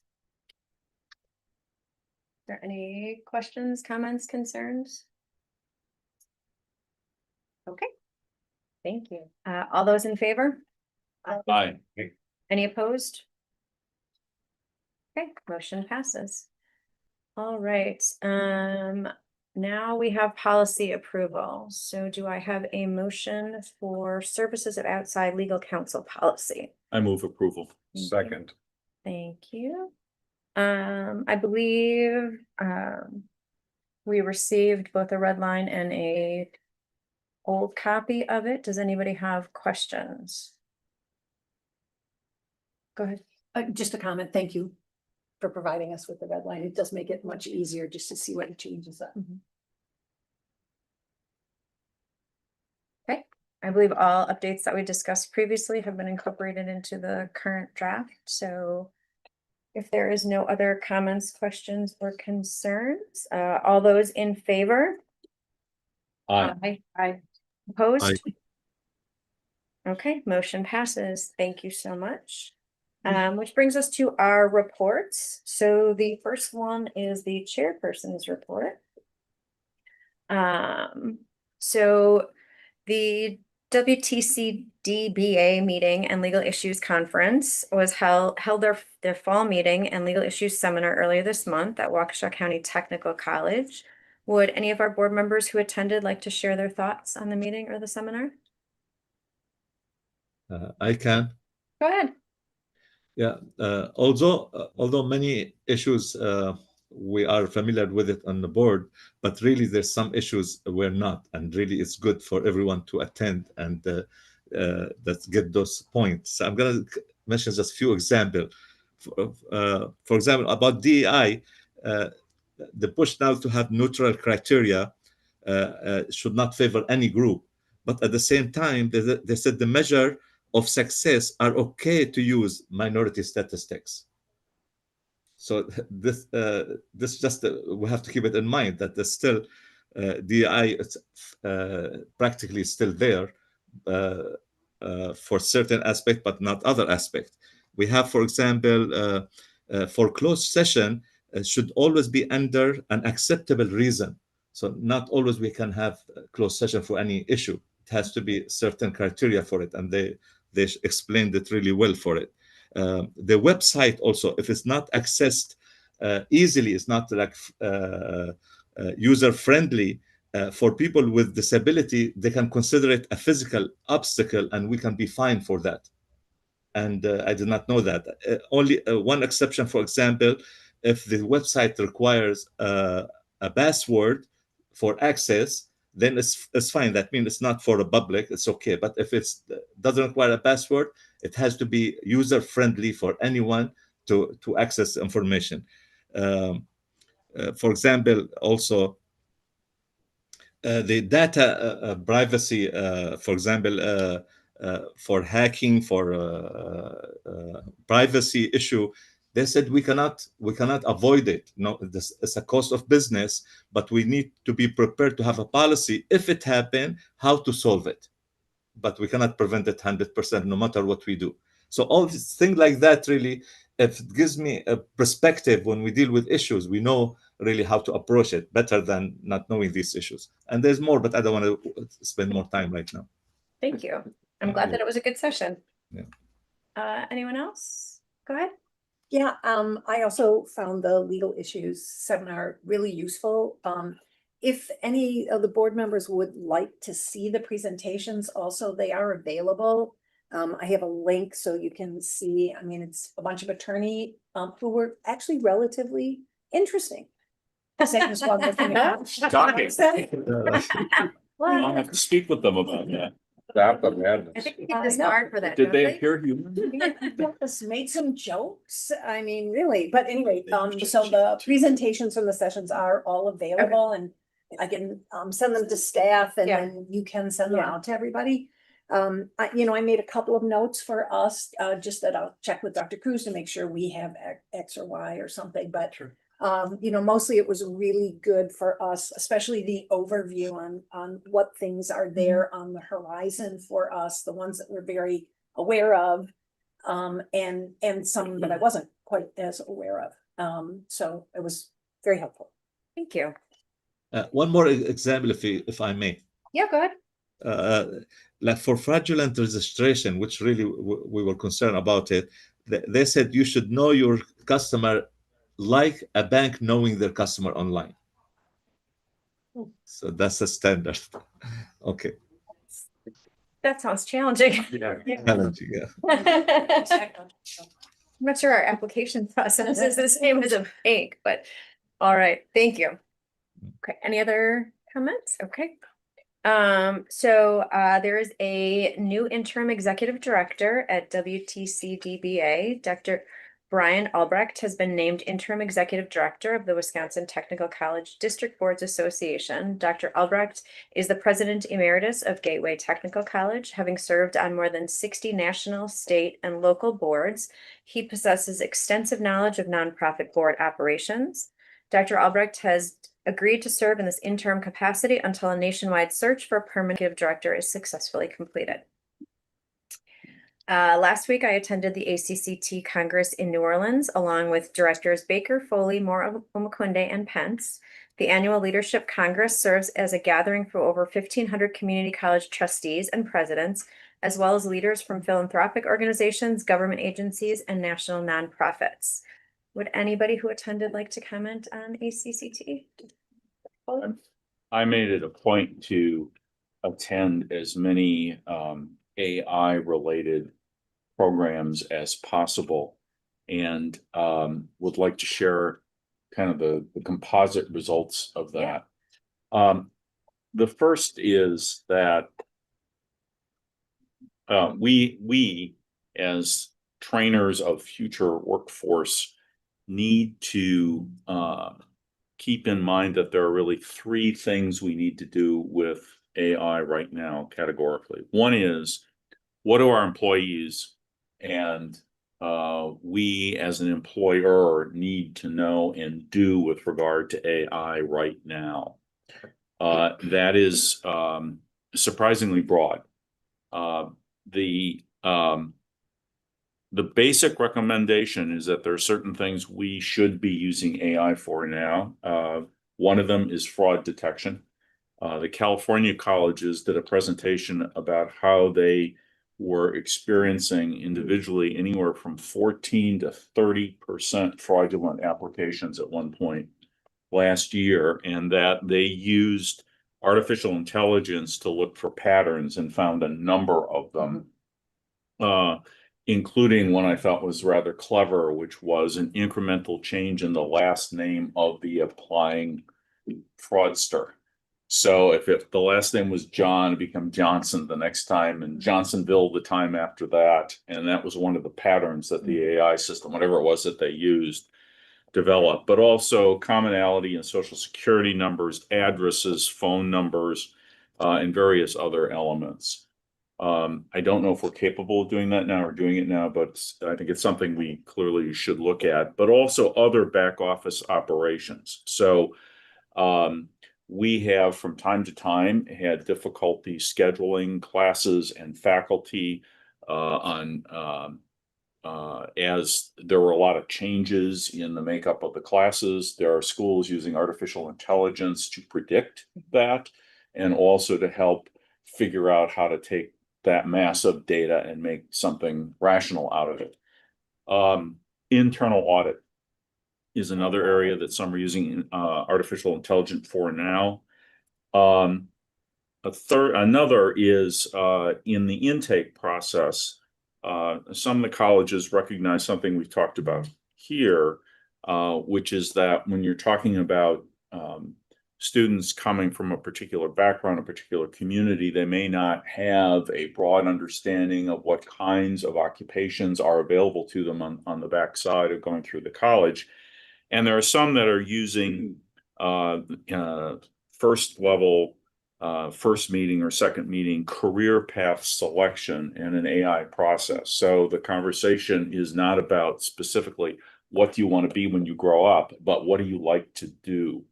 Are there any questions, comments, concerns? Okay. Thank you. All those in favor? Aye. Any opposed? Okay, motion passes. All right, now we have policy approval. So do I have a motion for services of outside legal counsel policy? I move approval. Thank you. Second. Thank you. I believe, we received both a red line and a old copy of it. Does anybody have questions? Go ahead. Just a comment. Thank you for providing us with the red line. It does make it much easier just to see what the changes are. Okay, I believe all updates that we discussed previously have been incorporated into the current draft, so if there is no other comments, questions, or concerns, all those in favor? Aye. Aye. Opposed? Aye. Okay, motion passes. Thank you so much. Which brings us to our reports. So the first one is the chairperson's report. So the WTC-DBA meeting and legal issues conference was held their fall meeting and legal issues seminar earlier this month at Waukesha County Technical College. Would any of our board members who attended like to share their thoughts on the meeting or the seminar? I can. Go ahead. Yeah, although many issues we are familiar with it on the board, but really there's some issues we're not, and really it's good for everyone to attend and let's get those points. So I'm going to mention just a few examples. For example, about DEI, the push now to have neutral criteria should not favor any group, but at the same time, they said the measure of success are okay to use minority statistics. So this just we have to keep it in mind that there's still DI is practically still there for certain aspect, but not other aspect. We have, for example, for closed session should always be under an acceptable reason. So not always we can have a closed session for any issue. It has to be certain criteria for it, and they explained it really well for it. The website also, if it's not accessed easily, it's not like user-friendly for people with disability, they can consider it a physical obstacle and we can be fined for that. And I did not know that. Only one exception, for example, if the website requires a password for access, then it's fine. That means it's not for the public, it's okay. But if it doesn't require a password, it has to be user friendly for anyone to access information. For example, also the data privacy, for example, for hacking, for privacy issue, they said we cannot avoid it. No, this is a cost of business, but we need to be prepared to have a policy if it happen, how to solve it. But we cannot prevent it 100% no matter what we do. So all these things like that, really, if it gives me a perspective when we deal with issues, we know really how to approach it better than not knowing these issues. And there's more, but I don't want to spend more time right now. Thank you. I'm glad that it was a good session. Yeah. Anyone else? Go ahead. Yeah, I also found the legal issues seminar really useful. If any of the board members would like to see the presentations, also they are available. I have a link so you can see, I mean, it's a bunch of attorney who were actually relatively interesting. Saying this while looking at- Shocking. I'll have to speak with them about that. Stop the I madness. think we get this hard for that. Did don't they appear human? Yes, made some jokes. I mean, really, but anyway, so the presentations from the sessions are all available and I can send them to staff and Yeah. then you can send them Yeah. out to everybody. I made a couple of notes for us, just that I'll check with Dr. Cruz to make sure we have X or Y or something, but mostly it was really good for us, especially the overview on what things are there on the horizon for us, the ones that we're very aware of, and some that I wasn't quite as aware of. So it was very helpful. Thank you. One more example, if I may. Yeah, go ahead. Like for fraudulent registration, which really we were concerned about it, they said you should know your customer like a bank knowing their customer online. So that's a standard. Okay. That sounds challenging. Challenging, yeah. I'm not sure our application process is the same as a bank, but all right, thank you. Okay, any other comments? Okay. So there is a new interim executive director at WTC-DBA. Dr. Brian Albrecht has been named interim executive director of the Wisconsin Technical College District Boards Association. Dr. Albrecht is the president emeritus of Gateway Technical College, having served on more than 60 national, state, and local boards. He possesses extensive knowledge of nonprofit board operations. Dr. Albrecht has agreed to serve in this interim capacity until a nationwide search for a permanent director is successfully completed. Last week, I attended the ACCT Congress in New Orleans, along with directors Baker, Foley, Moore, Omakunde, and Pence. The annual Leadership Congress serves as a gathering for over 1,500 community college trustees and presidents, as well as leaders from philanthropic organizations, government agencies, and national nonprofits. Would anybody who attended like to comment on ACCT? I made it a point to attend as many AI related programs as possible and would like to share kind of the composite results of that. The first is that we as trainers of future workforce need to keep in mind that there are really three things we need to do with AI right now categorically. One is, what do our employees and we as an employer need to know and do with regard to AI right now? That is surprisingly broad. The basic recommendation is that there are certain things we should be using AI for now. One of them is fraud detection. The California colleges did a presentation about how they were experiencing individually anywhere from 14 to 30% fraudulent applications at one point last year, and that they used artificial intelligence to look for patterns and found a number of them. Including one I thought was rather clever, which was an incremental change in the last name of the applying fraudster. So if the last name was John, it become Johnson the next time, and Johnsonville the time after that. And that was one of the patterns that the AI system, whatever it was that they used, developed. But also commonality in social security numbers, addresses, phone numbers, and various other elements. I don't know if we're capable of doing that now or doing it now, but I think it's something we clearly should look at, but also other back office operations. So we have from time to time had difficulty scheduling classes and faculty as there were a lot of changes in the makeup of the classes. There are schools using artificial intelligence to predict that and also to help figure out how to take that massive data and make something rational out of it. Internal audit is another area that some are using artificial intelligence for now. Another is in the intake process. Some of the colleges recognize something we've talked about here, which is that when you're talking about students coming from a particular background, a particular community, they may not have a broad understanding of what kinds of occupations are available to them on the backside of going through the college. And there are some that are using first level, first meeting or second meeting career path selection in an AI process. So the conversation is not about specifically what do you want to be when you grow up, but what do you like to do?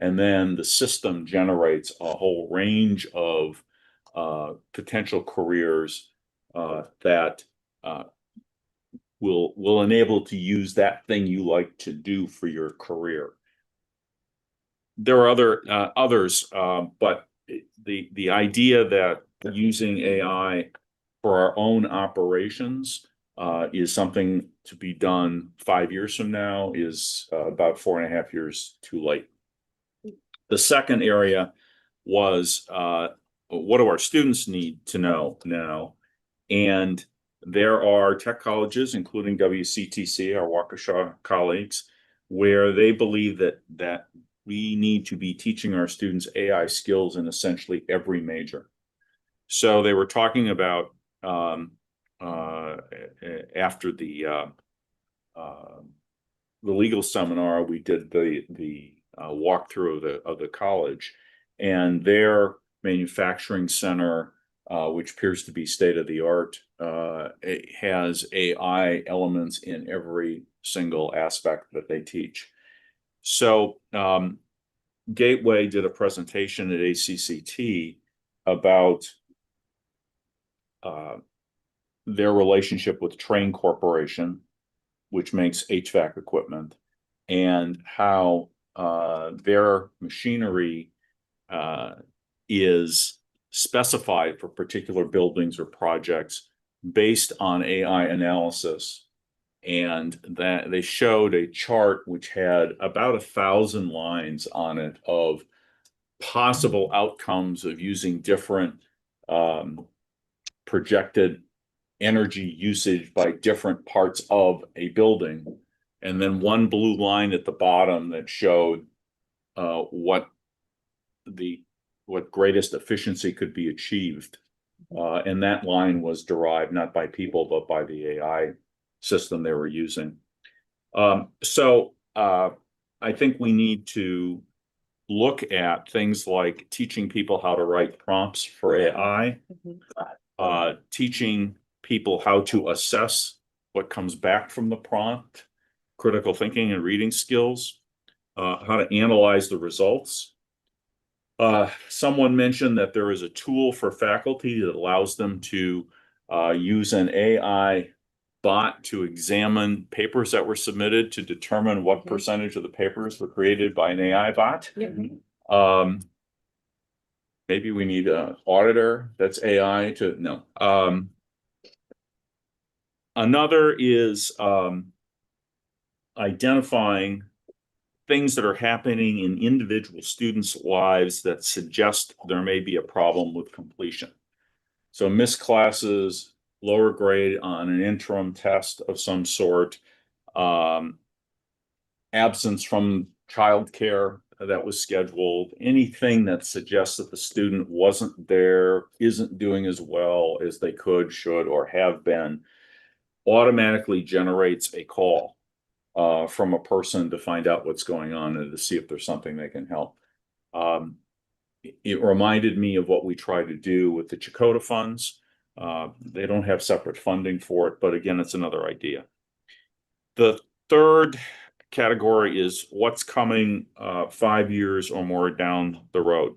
And then the system generates a whole range of potential careers that will enable to use that thing you like to do for your career. There are others, but the idea that using AI for our own operations is something to be done 5 years from now is about 4.5 years too late. The second area was what do our students need to know now? And there are tech colleges, including WCTC, our Waukesha colleagues, where they believe that we need to be teaching our students AI skills in essentially every major. So they were talking about after the legal seminar, we did the walkthrough of the college, and their manufacturing center, which appears to be state of the art, it has AI elements in every single aspect that they teach. So Gateway did a presentation at ACCT about their relationship with Train Corporation, which makes HVAC equipment, and how their machinery is specified for particular buildings or projects based on AI analysis. And that they showed a chart which had about 1,000 lines on it of possible outcomes of using different projected energy usage by different parts of a building. And then one blue line at the bottom that showed what greatest efficiency could be achieved. And that line was derived not by people, but by the AI system they were using. So I think we need to look at things like teaching people how to write prompts for AI, teaching people how to assess what comes back from the prompt, critical thinking and reading skills, how to analyze the results. Someone mentioned that there is a tool for faculty that allows them to use an AI bot to examine papers that were submitted to determine what percentage of the papers were created by an AI bot. Maybe we need an auditor that's AI to no. Another is identifying things that are happening in individual students' lives that suggest there may be a problem with completion. So missed classes, lower grade on an interim test of some sort, absence from childcare that was scheduled, anything that suggests that the student wasn't there, isn't doing as well as they could, should, or have been, automatically generates a call from a person to find out what's going on and to see if there's something they can help. It reminded me of what we try to do with the Chakota funds. They don't have separate funding for it, but again, it's another idea. The third category is what's coming 5 years or more down the road.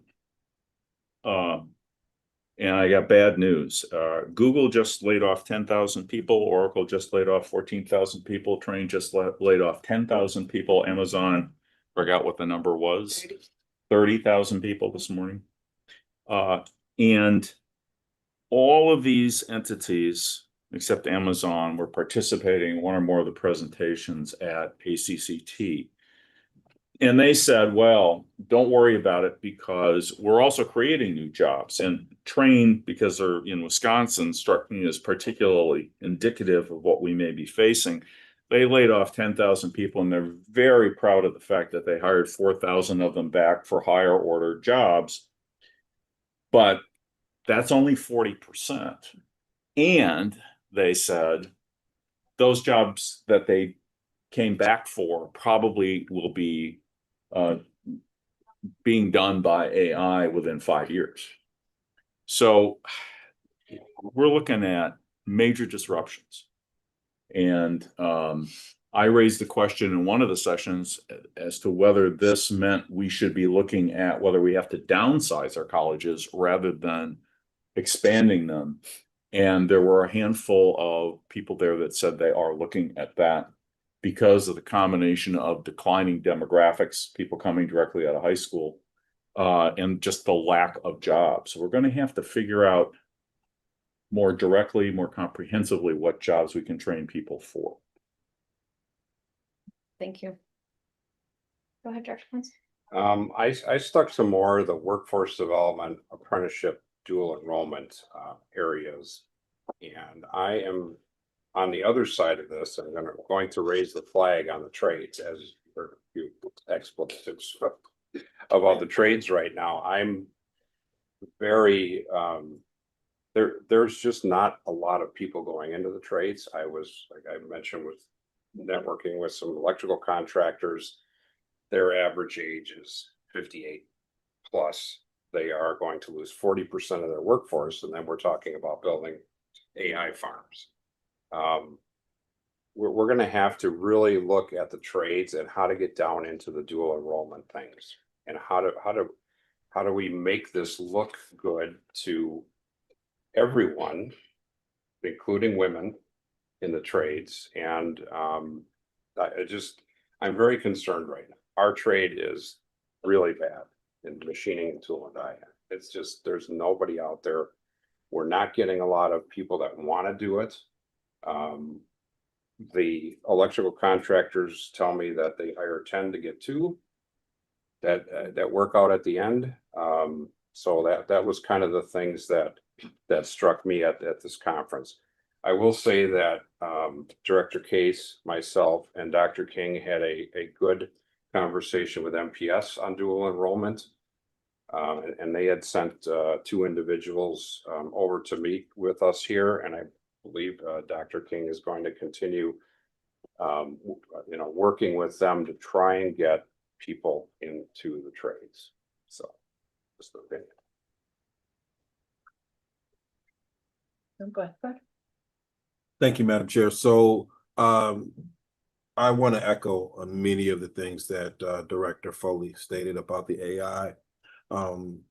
And I got bad news. Google just laid off 10,000 people. Oracle just laid off 14,000 people. Train just laid off 10,000 people. Amazon, forgot what the number was, 30,000 people this morning. And all of these entities, except Amazon, were participating in one or more of the presentations at ACCT. And they said, well, don't worry about it because we're also creating new jobs. And Train, because they're in Wisconsin, struck me as particularly indicative of what we may be facing. They laid off 10,000 people, and they're very proud of the fact that they hired 4,000 of them back for higher order jobs. But that's only 40%. And they said those jobs that they came back for probably will be being done by AI within 5 years. So we're looking at major disruptions. And I raised the question in one of the sessions as to whether this meant we should be looking at whether we have to downsize our colleges rather than expanding them. And there were a handful of people there that said they are looking at that because of the combination of declining demographics, people coming directly out of high school, and just the lack of jobs. So we're going to have to figure out more directly, more comprehensively what jobs we can train people for. Thank you. Go ahead, Dr. Prince. I stuck to more of the workforce development, apprenticeship, dual enrollment areas. And I am on the other side of this. I'm going to raise the flag on the trades as for a few expletives about the trades right now. I'm very there's just not a lot of people going into the trades. I was, like I mentioned, with networking with some electrical contractors. Their average age is 58 plus. They are going to lose 40% of their workforce, and then we're talking about building AI farms. We're going to have to really look at the trades and how to get down into the dual enrollment things, and how do we make this look good to everyone, including women in the trades. And I'm very concerned right now. Our trade is really bad in machining and tool and die. It's just, there's nobody out there. We're not getting a lot of people that want to do it. The electrical contractors tell me that they hire 10 to get 2 that work out at the end. So that was kind of the things that struck me at this conference. I will say that Director Case, myself, and Dr. King had a good conversation with MPS on dual enrollment. And they had sent 2 individuals over to meet with us here. And I believe Dr. King is going to continue working with them to try and get people into the trades. So just the opinion. Go ahead. Thank you, Madam Chair. So I want to echo many of the things that Director Foley stated about the AI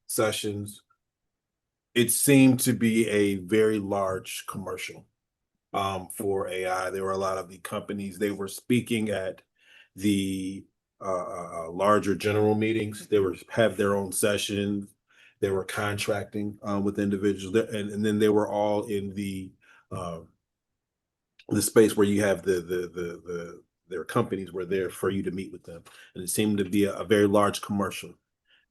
sessions. It seemed to be a very large commercial for AI. There were a lot of the companies, they were speaking at the larger general meetings. They have their own sessions. They were contracting with individuals, and then they were all in the space where you have their companies were there for you to meet with them. And it seemed to be a very large commercial.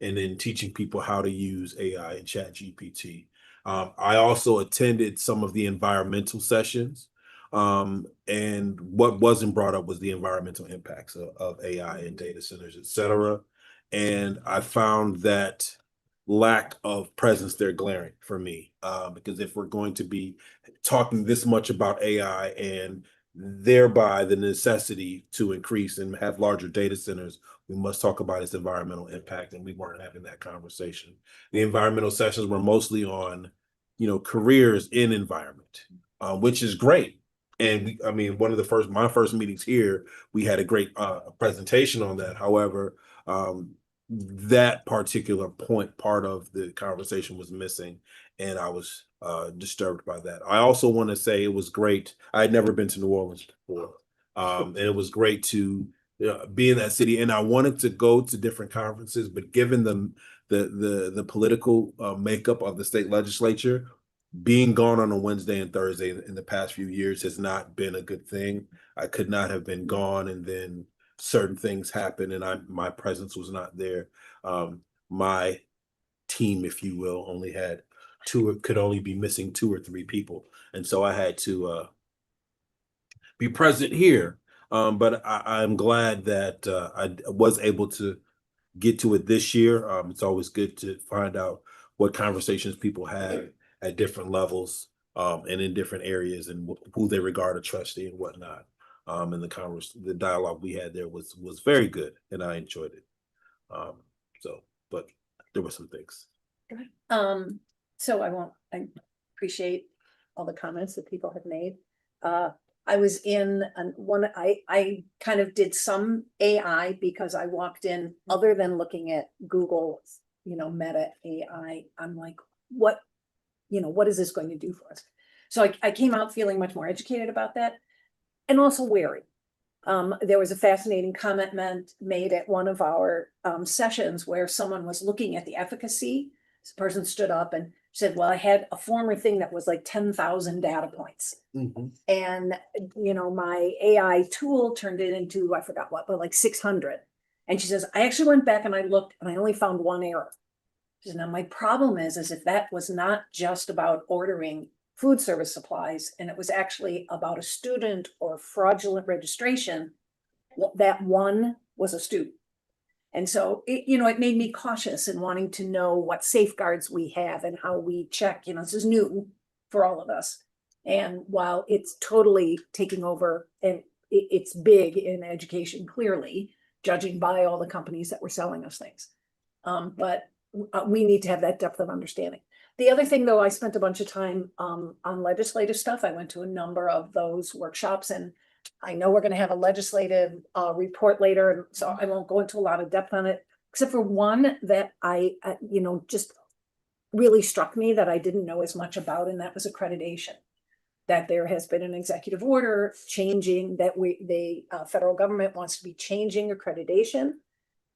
And then teaching people how to use AI and ChatGPT. I also attended some of the environmental sessions. And what wasn't brought up was the environmental impacts of AI and data centers, et cetera. And I found that lack of presence there glaring for me. Because if we're going to be talking this much about AI and thereby the necessity to increase and have larger data centers, we must talk about its environmental impact, and we weren't having that conversation. The environmental sessions were mostly on, careers in environment, which is great. And I mean, my first meetings here, we had a great presentation on that. However, that particular part of the conversation was missing, and I was disturbed by that. I also want to say it was great. I had never been to New Orleans before, and it was great to be in that city. And I wanted to go to different conferences, but given the political makeup of the state legislature, being gone on a Wednesday and Thursday in the past few years has not been a good thing. I could not have been gone and then certain things happened and my presence was not there. My team, if you will, could only be missing 2 or 3 people. And so I had to be present here. But I'm glad that I was able to get to it this year. It's always good to find out what conversations people have at different levels and in different areas, and who they regard a trustee and whatnot. And the dialogue we had there was very good, and I enjoyed it. But there were some things. So I appreciate all the comments that people have made. I was in I kind of did some AI because I walked in, other than looking at Google, Meta AI, I'm like, what is this going to do for us? So I came out feeling much more educated about that, and also wary. There was a fascinating comment made at one of our sessions where someone was looking at the efficacy. This person stood up and said, well, I had a former thing that was like 10,000 data points. Mhm. And, my AI tool turned it into, I forgot what, but like 600. And she says, I actually went back and I looked and I only found one error. She said, now my problem is if that was not just about ordering food service supplies, and it was actually about a student or fraudulent registration, that one was a student. And so it made me cautious in wanting to know what safeguards we have and how we check, this is new for all of us. And while it's totally taking over, and it's big in education, clearly, judging by all the companies that were selling us things. But we need to have that depth of understanding. The other thing, though, I spent a bunch of time on legislative stuff. I went to a number of those workshops, and I know we're going to have a legislative report later, and so I won't go into a lot of depth on it, except for one that I just really struck me that I didn't know as much about, and that was accreditation. That there has been an executive order changing that the federal government wants to be changing accreditation.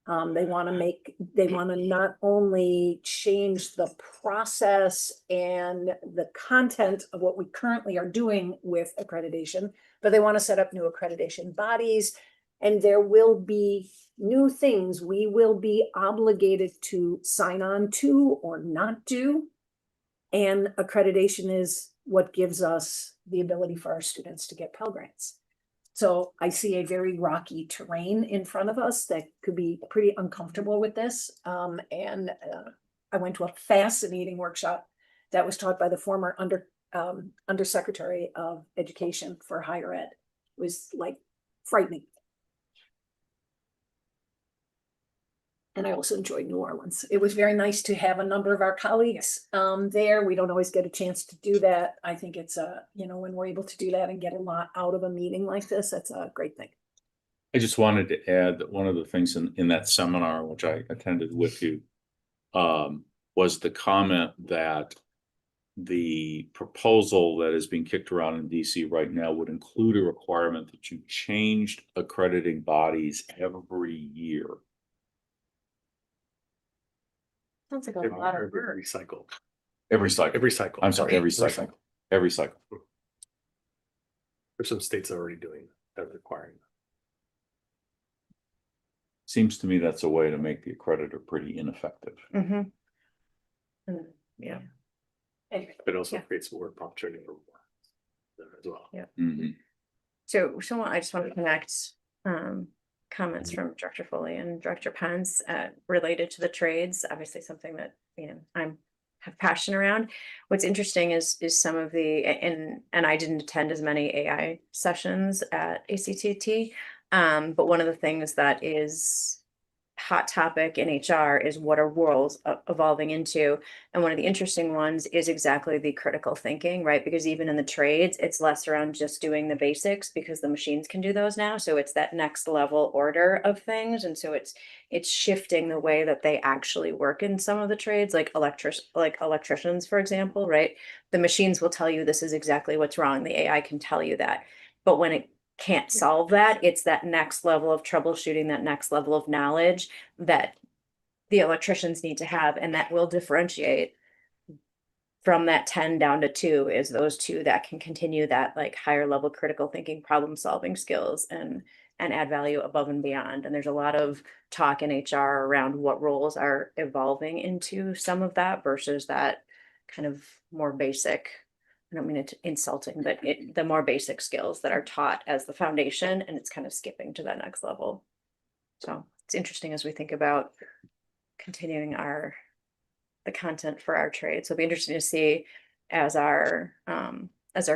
They want to not only change the process and the content of what we currently are doing with accreditation, but they want to set up new accreditation bodies. And there will be new things we will be obligated to sign on to or not do. And accreditation is what gives us the ability for our students to get Pell Grants. So I see a very rocky terrain in front of us that could be pretty uncomfortable with this. And I went to a fascinating workshop that was taught by the former Undersecretary of Education for Higher Ed. It was like frightening. And I also enjoyed New Orleans. It was very nice to have a number of our colleagues there. We don't always get a chance to do that. I think it's when we're able to do that and get a lot out of a meeting like this, that's a great thing. I just wanted to add that one of the things in that seminar, which I attended with you, was the comment that the proposal that is being kicked around in DC right now would include a requirement that you changed accrediting bodies every year. Sounds like a lot of work. Recycle. Every cycle. Every cycle. I'm sorry, Okay. every cycle. Every cycle. There's some states already doing that, requiring. Seems to me that's a way to make the accreditor pretty ineffective. Mm-hmm. Yeah. Anyway, But it also yeah. creates more opportunity for more as well. Yeah. Mhm. So I just want to connect comments from Director Foley and Director Pence related to the trades. Obviously, something that I'm have passion around. What's interesting is some of the and I didn't attend as many AI sessions at ACTT, but one of the things that is hot topic in HR is what are roles evolving into. And one of the interesting ones is exactly the critical thinking, right? Because even in the trades, it's less around just doing the basics because the machines can do those now. So it's that next level order of things. And so it's shifting the way that they actually work in some of the trades, like electricians, for example, right? The machines will tell you this is exactly what's wrong. The AI can tell you that. But when it can't solve that, it's that next level of troubleshooting, that next level of knowledge that the electricians need to have, and that will differentiate from that 10 down to 2 is those two that can continue that like higher level critical thinking, problem solving skills and add value above and beyond. And there's a lot of talk in HR around what roles are evolving into some of that versus that kind of more basic, I don't mean it insulting, but the more basic skills that are taught as the foundation, and it's kind of skipping to that next level. So it's interesting as we think about continuing the content for our trade. So it'll be interesting to see as our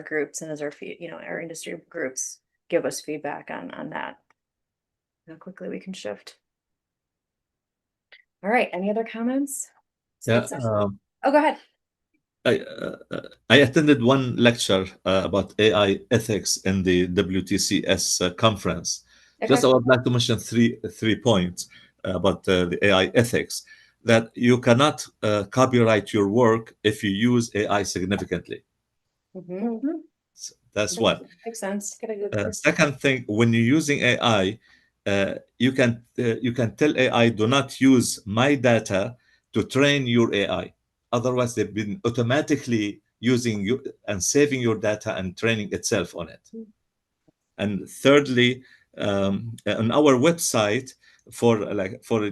groups and as our our industry groups give us feedback on that. How quickly we can shift. All right, any other comments? Yeah. Oh, go ahead. I attended one lecture about AI ethics in the WTCS conference. Just I would like to mention three points about the AI ethics. That you cannot copyright your work if you use AI significantly. That's one. Makes sense. Second thing, when you're using AI, you can tell AI, do not use my data to train your AI. Otherwise, they've been automatically using you and saving your data and training itself on it. And thirdly, on our website, for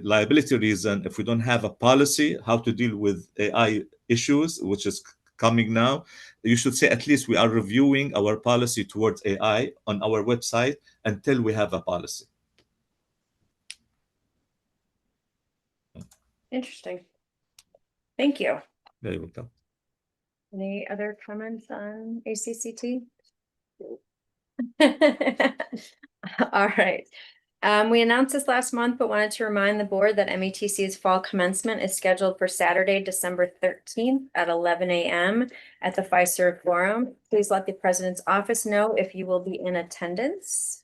liability reason, if we don't have a policy how to deal with AI issues, which is coming now, you should say at least we are reviewing our policy towards AI on our website until we have a policy. Interesting. Thank you. Very welcome. Any other comments on ACCT? All right. We announced this last month, but wanted to remind the board that MATC's fall commencement is scheduled for Saturday, December 13th at 11 a.m. at the Fiserv Forum. Please let the president's office know if you will be in attendance.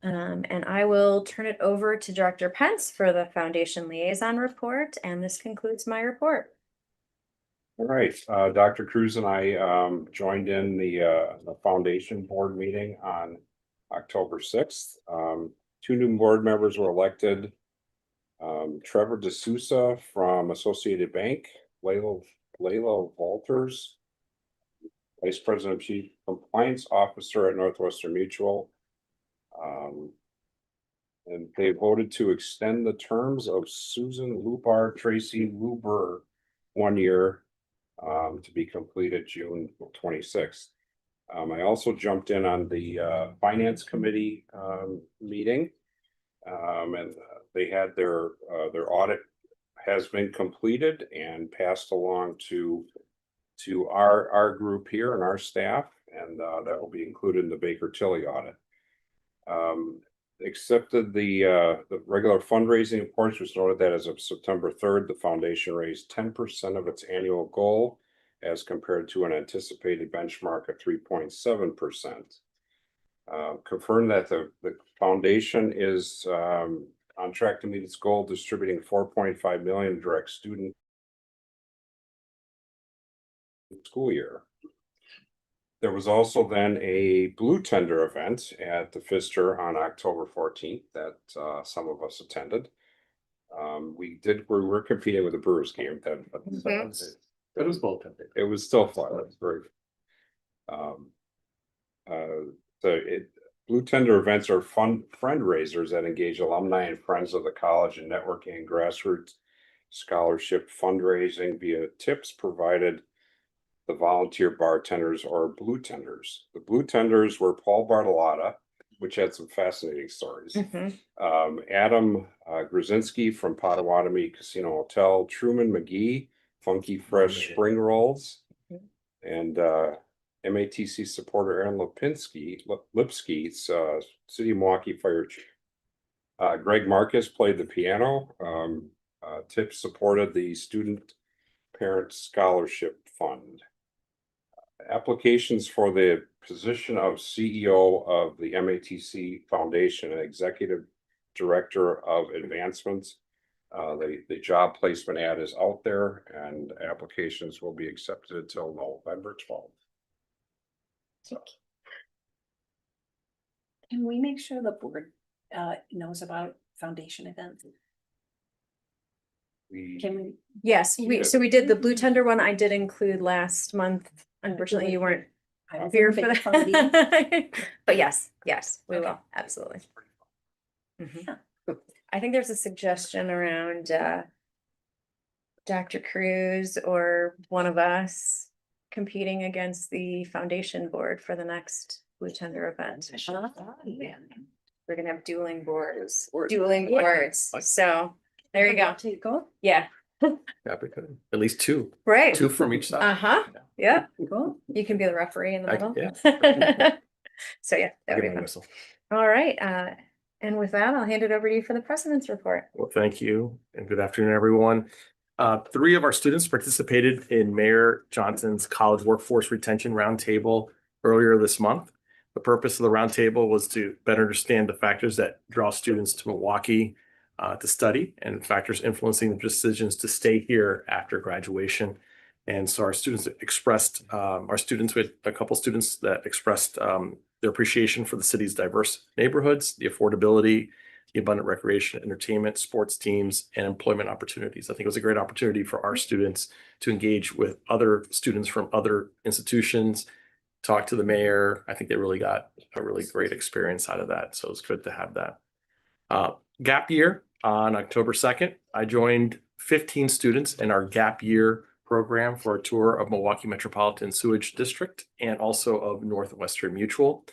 And I will turn it over to Director Pence for the foundation liaison report. And this concludes my report. All right, Dr. Cruz and I joined in the foundation board meeting on October 6th. 2 new board members were elected. Trevor D'Souza from Associated Bank, Layla Walters, Vice President Chief Compliance Officer at Northwestern Mutual. And they voted to extend the terms of Susan Lubar, Tracy Luber 1 year to be completed June 26th. I also jumped in on the Finance Committee meeting, and they had their audit has been completed and passed along to our group here and our staff, and that will be included in the Baker Tilly audit. Accepted the regular fundraising, of course, was noted that as of September 3rd, the foundation raised 10% of its annual goal as compared to an anticipated benchmark of 3.7%. Confirmed that the foundation is on track to meet its goal, distributing 4.5 million direct student school year. There was also then a blue tender event at the Pfister on October 14th that some of us attended. We were competing with the Brewers game. It was both. It was still fun. It was very. Blue tender events are fun fundraisers that engage alumni and friends of the college in networking and grassroots scholarship fundraising via tips provided the volunteer bartenders or blue tenders. The blue tenders were Paul Bartolotta, which had some fascinating stories. Mhm. Adam Grzinski from Potawatomi Casino Hotel, Truman McGee, Funky Fresh Spring Rolls, and MATC supporter Aaron Lipsky's City of Milwaukee Fire Chief. Greg Marcus played the piano. Tip supported the Student Parent Scholarship Fund. Applications for the position of CEO of the MATC Foundation and Executive Director of Advancements. The job placement ad is out there and applications will be accepted until November 12th. So, Can we make sure the board knows about foundation events? Can we? Yes, so we did the Blue Tender one I did include last month. Unfortunately, you weren't here for that. But yes, we will, absolutely. Mhm. I think there's a suggestion around Dr. Cruz or one of us competing against the foundation board for the next Blue Tender event. We're gonna have dueling boards, so there you go. Yeah, Yeah, we could. At least two right. from each side. Uh-huh, yeah, Cool. you can be the referee in the I- middle. yeah. So yeah, that would Give be my fun. whistle. All right, and with that, I'll hand it over to you for the president's report. Well, thank you and good afternoon, everyone. 3 of our students participated in Mayor Johnson's College Workforce Retention Roundtable earlier this month. The purpose of the roundtable was to better understand the factors that draw students to Milwaukee to study and factors influencing the decisions to stay here after graduation. And so our students expressed, we had a couple students that expressed their appreciation for the city's diverse neighborhoods, the affordability, the abundant recreation, entertainment, sports teams, and employment opportunities. I think it was a great opportunity for our students to engage with other students from other institutions, talk to the mayor. I think they really got a really great experience out of that. So it's good to have that. Gap year on October 2nd, I joined 15 students in our gap year program for a tour of Milwaukee Metropolitan Sewage District and also of Northwestern Mutual.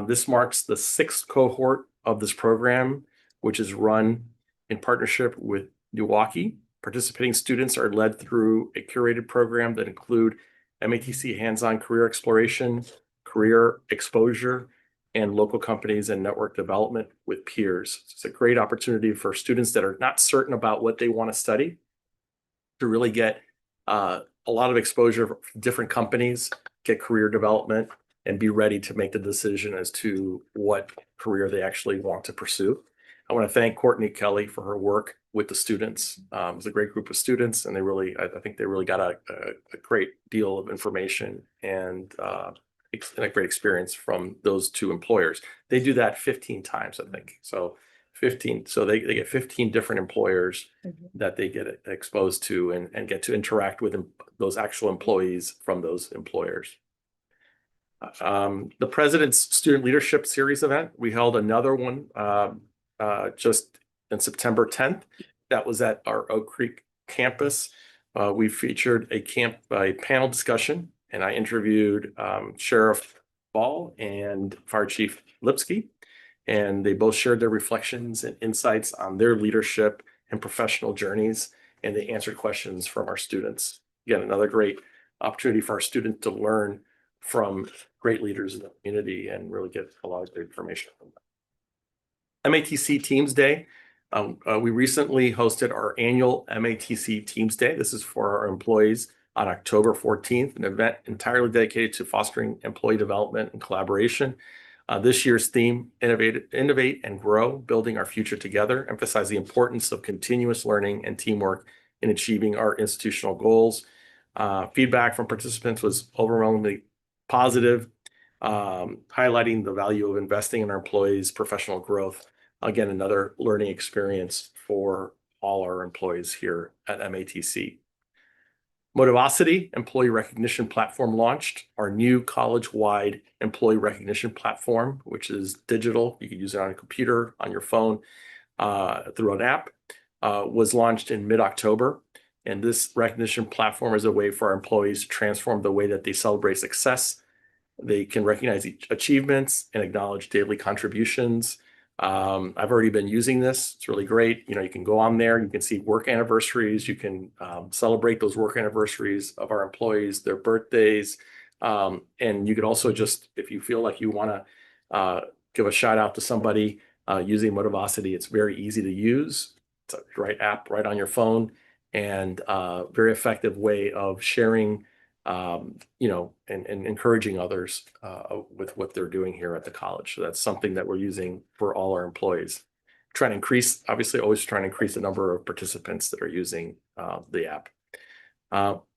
This marks the 6th cohort of this program, which is run in partnership with Milwaukee. Participating students are led through a curated program that include MATC hands-on career exploration, career exposure, and local companies and network development with peers. It's a great opportunity for students that are not certain about what they want to study to really get a lot of exposure for different companies, get career development, and be ready to make the decision as to what career they actually want to pursue. I want to thank Courtney Kelly for her work with the students. It was a great group of students, and I think they really got a great deal of information and a great experience from those 2 employers. They do that 15 times, I think. So 15, so they get 15 different employers that they get exposed to and get to interact with those actual employees from those employers. The President's Student Leadership Series event, we held another one just in September 10th. That was at our Oak Creek campus. We featured a panel discussion, and I interviewed Sheriff Ball and Fire Chief Lipsky, and they both shared their reflections and insights on their leadership and professional journeys, and they answered questions from our students. Again, another great opportunity for our students to learn from great leaders in the community and really get a lot of good information from them. MATC Teams Day. We recently hosted our annual MATC Teams Day. This is for our employees on October 14th, an event entirely dedicated to fostering employee development and collaboration. This year's theme, innovate and grow, building our future together, emphasize the importance of continuous learning and teamwork in achieving our institutional goals. Feedback from participants was overwhelmingly positive, highlighting the value of investing in our employees' professional growth. Again, another learning experience for all our employees here at MATC. Motivosity Employee Recognition Platform launched our new college-wide employee recognition platform, which is digital. You can use it on a computer, on your phone, through an app, was launched in mid-October. And this recognition platform is a way for our employees to transform the way that they celebrate success They can recognize each achievements and acknowledge daily contributions. I've already been using this. It's really great. You can go on there, you can see work anniversaries, you can celebrate those work anniversaries of our employees, their birthdays. And you could also just, if you feel like you want to give a shout out to somebody using Motivosity, it's very easy to use. It's a great app right on your phone, and very effective way of sharing, and encouraging others with what they're doing here at the college. So that's something that we're using for all our employees. Trying to increase, obviously, always trying to increase the number of participants that are using the app.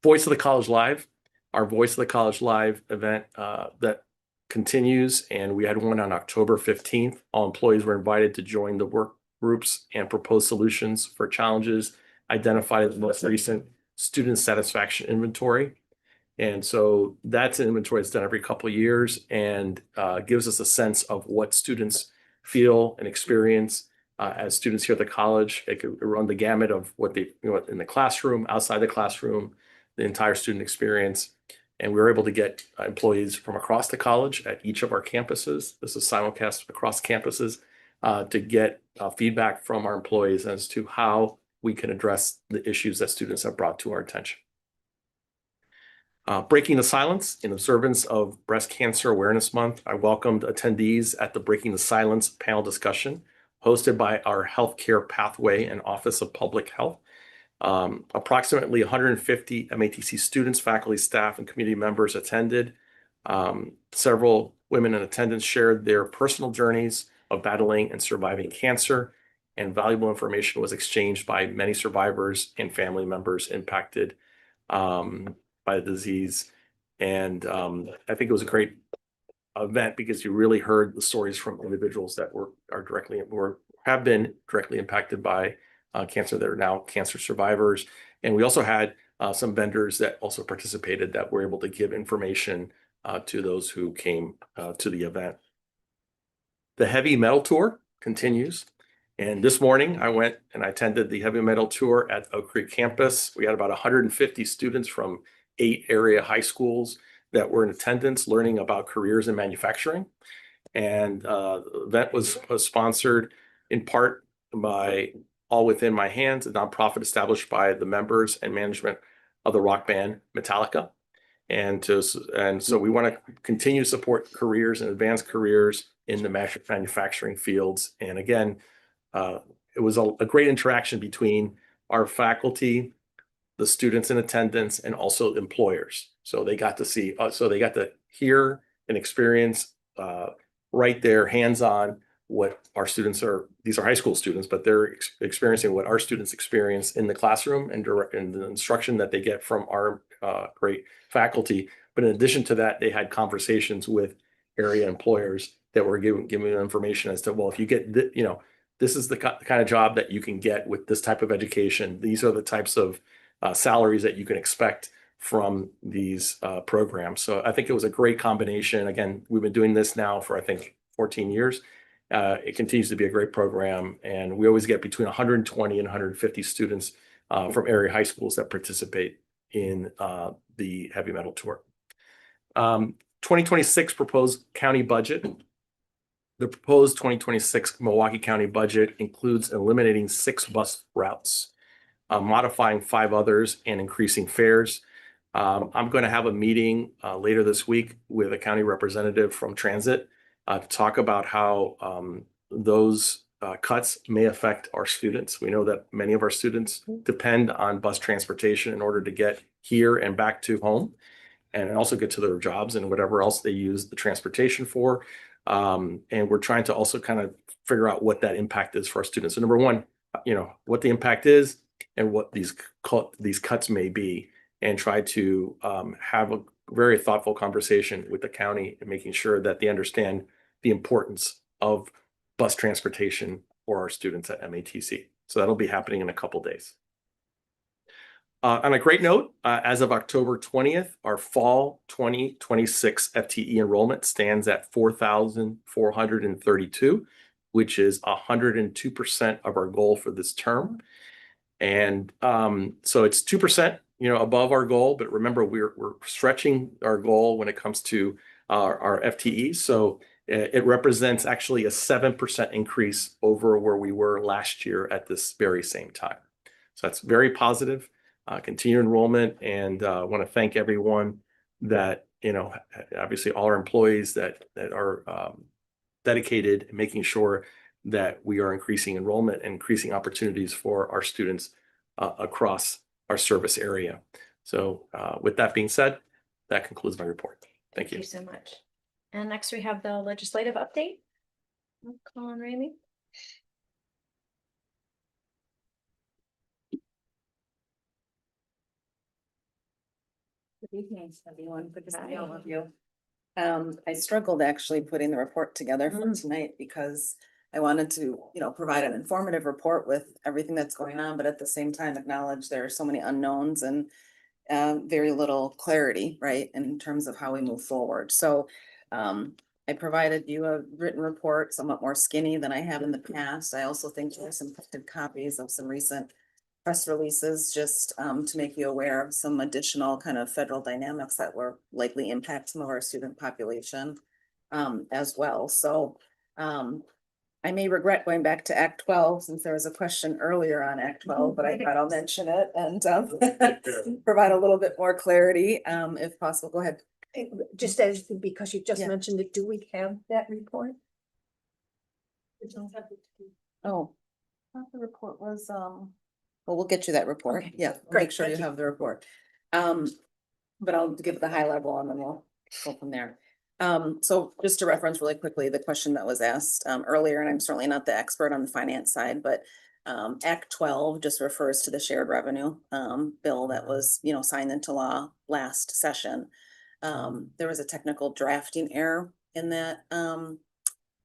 Voice of the College Live, our Voice of the College Live event that continues, and we had one on October 15th. All employees were invited to join the work groups and propose solutions for challenges identified in the most recent student satisfaction inventory. And so that's an inventory that's done every couple of years, and gives us a sense of what students feel and experience as students here at the college. It could run the gamut of what they, in the classroom, outside the classroom, the entire student experience. And we were able to get employees from across the college at each of our campuses. This is simulcast across campuses to get feedback from our employees as to how we can address the issues that students have brought to our attention. Breaking the Silence in observance of Breast Cancer Awareness Month, I welcomed attendees at the Breaking the Silence panel discussion hosted by our Healthcare Pathway and Office of Public Health. Approximately 150 MATC students, faculty, staff, and community members attended. Several women in attendance shared their personal journeys of battling and surviving cancer, and valuable information was exchanged by many survivors and family members impacted by the disease. And I think it was a great event because you really heard the stories from individuals that have been directly impacted by cancer, that are now cancer survivors. And we also had some vendors that also participated that were able to give information to those who came to the event. The Heavy Metal Tour continues. And this morning I went and I attended the Heavy Metal Tour at Oak Creek campus. We had about 150 students from 8 area high schools that were in attendance learning about careers in manufacturing. And the event was sponsored in part by All Within My Hands, a nonprofit established by the members and management of the rock band Metallica. And so we want to continue to support careers and advance careers in the manufacturing fields. And again, it was a great interaction between our faculty, the students in attendance, and also employers. So they got to see, so they got to hear and experience right there, hands-on, what our students are. These are high school students, but they're experiencing what our students experience in the classroom and the instruction that they get from our great faculty. But in addition to that, they had conversations with area employers that were giving them information as to, well, if you get, this is the kind of job that you can get with this type of education. These are the types of salaries that you can expect from these programs. So I think it was a great combination. Again, we've been doing this now for, I think, 14 years. It continues to be a great program, and we always get between 120 and 150 students from area high schools that participate in the Heavy Metal Tour. 2026 proposed county budget. The proposed 2026 Milwaukee County budget includes eliminating 6 bus routes, modifying 5 others, and increasing fares. I'm going to have a meeting later this week with a county representative from Transit to talk about how those cuts may affect our students. We know that many of our students depend on bus transportation in order to get here and back to home, and also get to their jobs and whatever else they use the transportation for. And we're trying to also kind of figure out what that impact is for our students. So number one, what the impact is and what these cuts may be, and try to have a very thoughtful conversation with the county and making sure that they understand the importance of bus transportation for our students at MATC. So that'll be happening in a couple days. On a great note, as of October 20th, our fall 2026 FTE enrollment stands at 4,432, which is 102% of our goal for this term. And so it's 2%, above our goal. But remember, we're stretching our goal when it comes to our FTEs. So it represents actually a 7% increase over where we were last year at this very same time. So that's very positive, continued enrollment, and I want to thank everyone that, obviously all our employees that are dedicated in making sure that we are increasing enrollment and increasing opportunities for our students across our service area. So with that being said, that concludes my report. Thank you. Thank you so much. And next we have the legislative update. Colin Ramey. Good evening, everyone. Good to see all of you. I struggled actually putting the report together for tonight because I wanted to, provide an informative report with everything that's going on, but at the same time acknowledge there are so many unknowns and very little clarity, right, in terms of how we move forward. So I provided you a written report, somewhat more skinny than I have in the past. I also think there are some printed copies of some recent press releases, just to make you aware of some additional kind of federal dynamics that will likely impact some of our student population as well. So I may regret going back to Act 12 since there was a question earlier on Act 12, but I thought I'll mention it and provide a little bit more clarity if possible. Go ahead. Just because you just mentioned it, do we have that report? Oh, I thought the report was, well, we'll get you that report. Okay, Yeah, great, make sure you thank you. have the report. But I'll give the high level and then we'll go from there. So just to reference really quickly, the question that was asked earlier, and I'm certainly not the expert on the finance side, but Act 12 just refers to the shared revenue bill that was, signed into law last session. There was a technical drafting error in that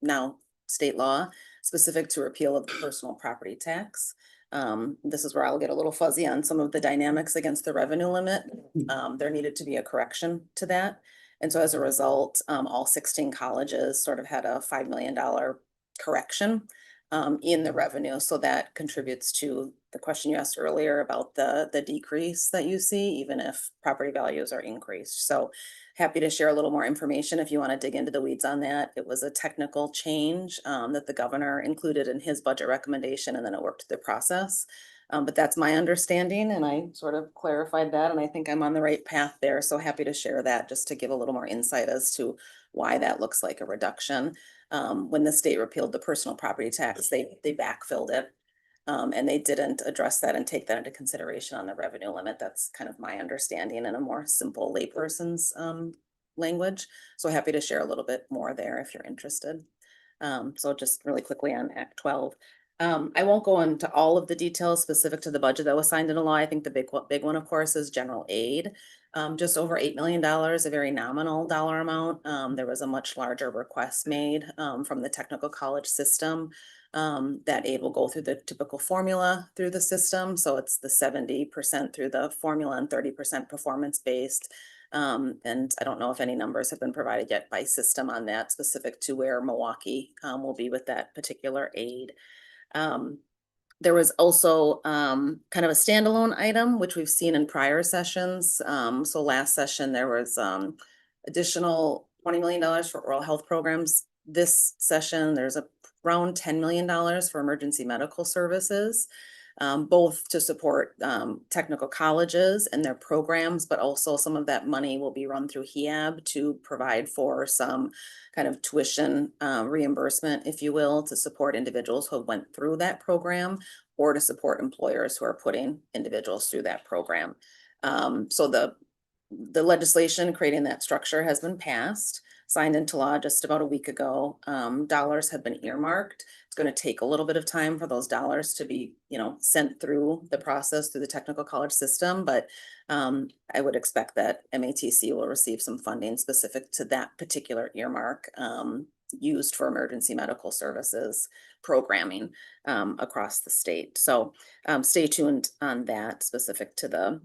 now state law specific to repeal of the personal property tax. This is where I'll get a little fuzzy on some of the dynamics against the revenue limit. There needed to be a correction to that. And so as a result, all 16 colleges sort of had a $5 million correction in the revenue. So that contributes to the question you asked earlier about the decrease that you see, even if property values are increased. So happy to share a little more information if you want to dig into the weeds on that. It was a technical change that the governor included in his budget recommendation, and then it worked through the process. But that's my understanding, and I sort of clarified that, and I think I'm on the right path there. So happy to share that just to give a little more insight as to why that looks like a reduction. When the state repealed the personal property tax, they backfilled it. And they didn't address that and take that into consideration on the revenue limit. That's kind of my understanding in a more simple layperson's language. So happy to share a little bit more there if you're interested. So just really quickly on Act 12. I won't go into all of the details specific to the budget that was signed into law. I think the big one, of course, is general aid. Just over $8 million, a very nominal dollar amount. There was a much larger request made from the technical college system. That aid will go through the typical formula through the system. So it's the 70% through the formula and 30% performance-based. And I don't know if any numbers have been provided yet by system on that specific to where Milwaukee will be with that particular aid. There was also kind of a standalone item, which we've seen in prior sessions. So last session, there was additional $20 million for oral health programs. This session, there's around $10 million for emergency medical services, both to support technical colleges and their programs, but also some of that money will be run through HEAB to provide for some kind of tuition reimbursement, if you will, to support individuals who went through that program or to support employers who are putting individuals through that program. So the legislation creating that structure has been passed, signed into law just about a week ago. Dollars have been earmarked. It's going to take a little bit of time for those dollars to be, sent through the process through the technical college system. But I would expect that MATC will receive some funding specific to that particular earmark used for emergency medical services programming across the state. So stay tuned on that specific to the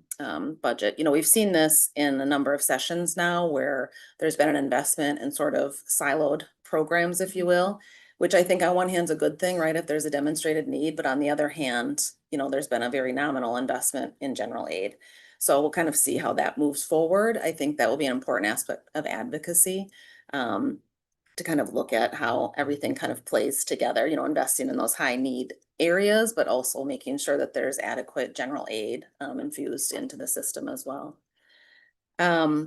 budget. We've seen this in a number of sessions now where there's been an investment in sort of siloed programs, if you will, which I think on one hand is a good thing, right? If there's a demonstrated need, but on the other hand, there's been a very nominal investment in general aid. So we'll kind of see how that moves forward. I think that will be an important aspect of advocacy. To kind of look at how everything kind of plays together, you know, investing in those high need areas, but also making sure that there's adequate general aid infused into the system as well. I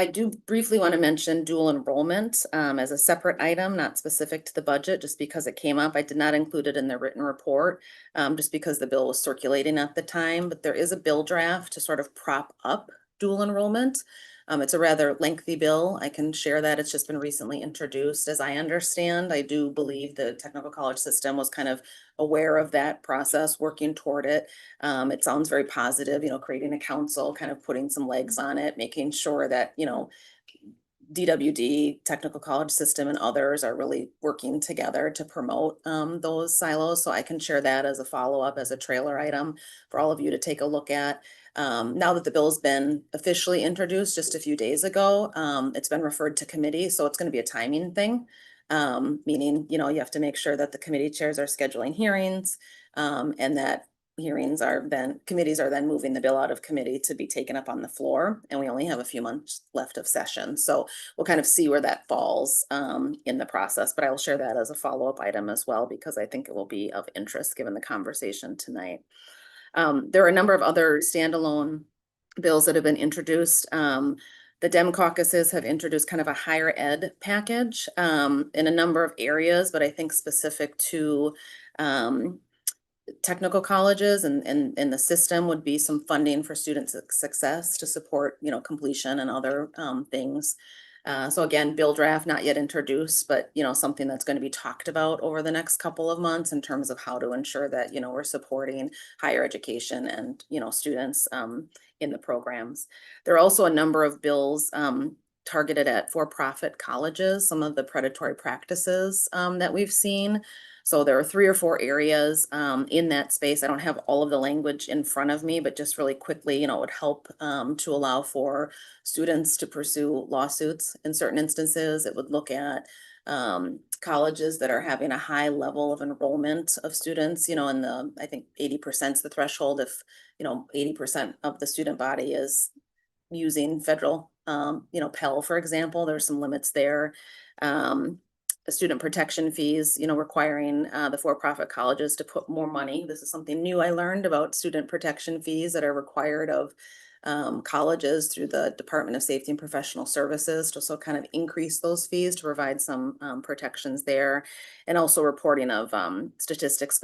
do briefly want to mention dual enrollment as a separate item, not specific to the budget, just because it came up. I did not include it in the written report, just because the bill was circulating at the time, but there is a bill draft to sort of prop up dual enrollment. It's a rather lengthy bill. I can share that. It's just been recently introduced. As I understand, I do believe the technical college system was kind of aware of that process, working toward it. It sounds very positive, you know, creating a council, kind of putting some legs on it, making sure that, you know, DWD, technical college system, and others are really working together to promote those silos. So I can share that as a follow-up, as a trailer item for all of you to take a look at. Now that the bill's been officially introduced just a few days ago, it's been referred to committee, so it's going to be a timing thing. Meaning, you know, you have to make sure that the committee chairs are scheduling hearings, and that committees are then moving the bill out of committee to be taken up on the floor. And we only have a few months left of session. So we'll kind of see where that falls in the process, but I will share that as a follow-up item as well, because I think it will be of interest given the conversation tonight. There are a number of other standalone bills that have been introduced. The Dem caucuses have introduced kind of a higher ed package in a number of areas, but I think specific to technical colleges and the system would be some funding for student success to support, you know, completion and other things. So again, bill draft not yet introduced, but, you know, something that's going to be talked about over the next couple of months in terms of how to ensure that, you know, we're supporting higher education and, you know, students in the programs. There are also a number of bills targeted at for-profit colleges, some of the predatory practices that we've seen. So there are 3 or 4 areas in that space. I don't have all of the language in front of me, but just really quickly, you know, it would help to allow for students to pursue lawsuits in certain instances. It would look at colleges that are having a high level of enrollment of students, you know, in the, I think 80% is the threshold. If, you know, 80% of the student body is using federal, you know, Pell, for example, there's some limits there. Student protection fees, you know, requiring the for-profit colleges to put more money. This is something new I learned about student protection fees that are required of colleges through the Department of Safety and Professional Services to also kind of increase those fees to provide some protections there, and also reporting of statistics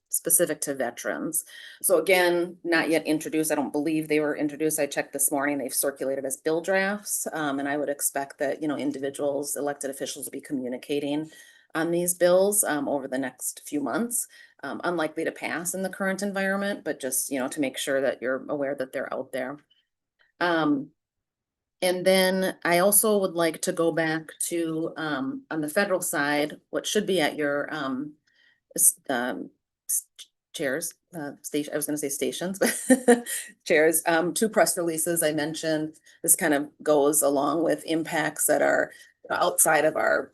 specific to veterans. So again, not yet introduced. I don't believe they were introduced. I checked this morning. They've circulated as bill drafts. And I would expect that, you know, individuals, elected officials will be communicating on these bills over the next few months. Unlikely to pass in the current environment, but just, you know, to make sure that you're aware that they're out there. And then I also would like to go back to, on the federal side, what should be at your chairs, station, I was going to say stations, but chairs, 2 press releases I mentioned. This kind of goes along with impacts that are outside of our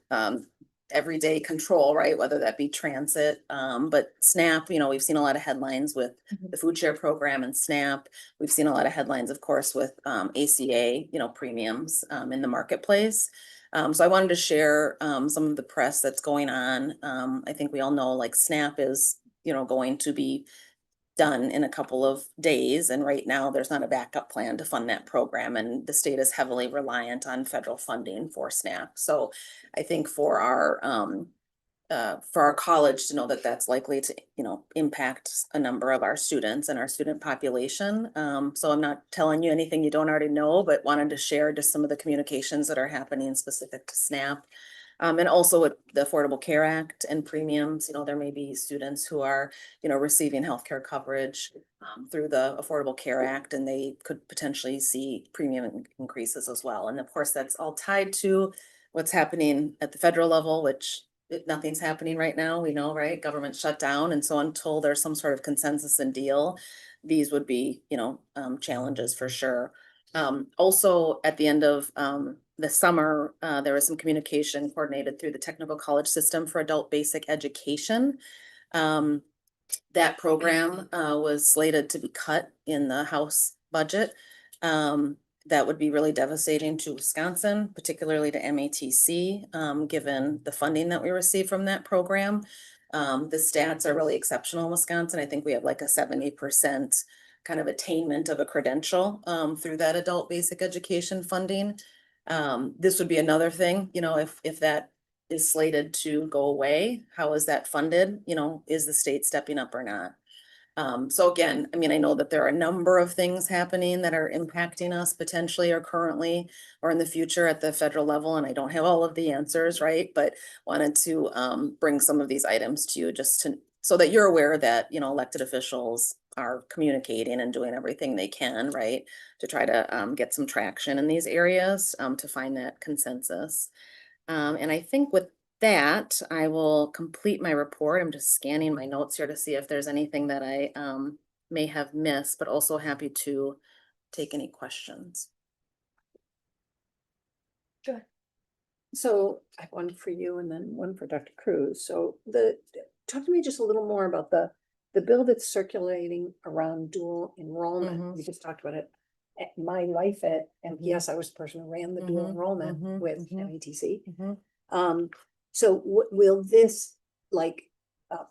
everyday control, right? Whether that be transit, but SNAP, you know, we've seen a lot of headlines with the food share program and SNAP. We've seen a lot of headlines, of course, with ACA, you know, premiums in the marketplace. So I wanted to share some of the press that's going on. I think we all know, like, SNAP is, you know, going to be done in a couple of days. And right now there's not a backup plan to fund that program. And the state is heavily reliant on federal funding for SNAP. So I think for our college to know that that's likely to, you know, impact a number of our students and our student population. So I'm not telling you anything you don't already know, but wanted to share just some of the communications that are happening specific to SNAP. And also with the Affordable Care Act and premiums, you know, there may be students who are, you know, receiving healthcare coverage through the Affordable Care Act, and they could potentially see premium increases as well. And of course, that's all tied to what's happening at the federal level, which nothing's happening right now. We know, right? Government shut down. And so until there's some sort of consensus and deal, these would be, you know, challenges for sure. Also at the end of the summer, there was some communication coordinated through the technical college system for adult basic education. That program was slated to be cut in the House budget. That would be really devastating to Wisconsin, particularly to MATC, given the funding that we receive from that program. The stats are really exceptional in Wisconsin. I think we have like a 70% kind of attainment of a credential through that adult basic education funding. This would be another thing, you know, if that is slated to go away, how is that funded? You know, is the state stepping up or not? So again, I mean, I know that there are a number of things happening that are impacting us potentially or currently or in the future at the federal level, and I don't have all of the answers, right? But wanted to bring some of these items to you just to, so that you're aware that, you know, elected officials are communicating and doing everything they can, right? To try to get some traction in these areas, to find that consensus. And I think with that, I will complete my report. I'm just scanning my notes here to see if there's anything that I may have missed, but also happy to take any questions. Sure. So I have one for you and then one for Dr. Cruz. So talk to me just a little more about the bill that's circulating around dual enrollment. We just talked about it. At my life and yes, I was the person who ran the dual enrollment with MATC. So will this like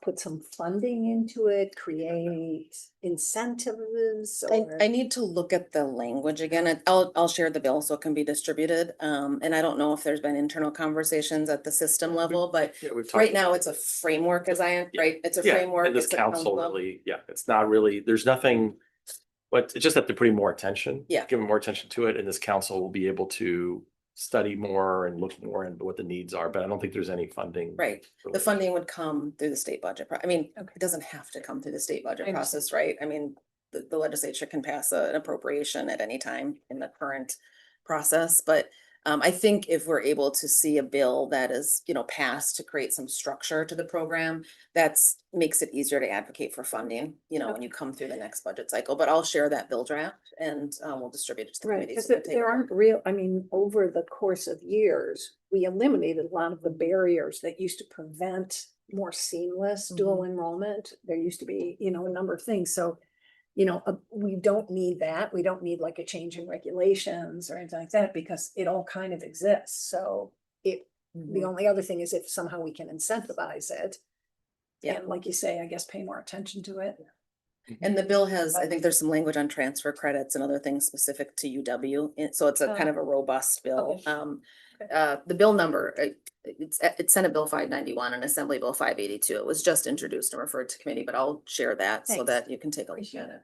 put some funding into it, create incentives? I need to look at the language again. I'll share the bill so it can be distributed. And I don't know if there's been internal conversations at the system level, but right now it's a framework right? It's a framework. And this it's a council really, it's not really, there's nothing, but it's just that they're putting more attention. Yeah. Giving more attention to it, and this council will be able to study more and look more into what the needs are, but I don't think there's any funding. Right. The funding would come through the state budget. I mean, Okay. it doesn't have to come through the state budget I process, right? I mean, the legislature can pass an appropriation at any time in the current process, but I think if we're able to see a bill that is, you know, passed to create some structure to the program, makes it easier to advocate for funding, you know, when you come through the next budget cycle. But I'll share that bill draft and we'll distribute it to the Right, committee. because so they can take a there look. aren't real, I mean, over the course of years, we eliminated a lot of the barriers that used to prevent more seamless dual enrollment. There used to be, you know, a number of things. So, you know, we don't need that. We don't need like a change in regulations or anything like that because it all kind of exists. So the only other thing is if somehow we can incentivize it. Yeah. And like you say, I guess pay more attention to it. And the bill has, I think there's some language on transfer credits and other things specific to UW. So it's a kind of a robust bill. Okay. The bill number, it's Senate Bill 591 and Assembly Bill 582. It was just introduced and referred to committee, but I'll share that so Thanks. that you can take a look Appreciate at it.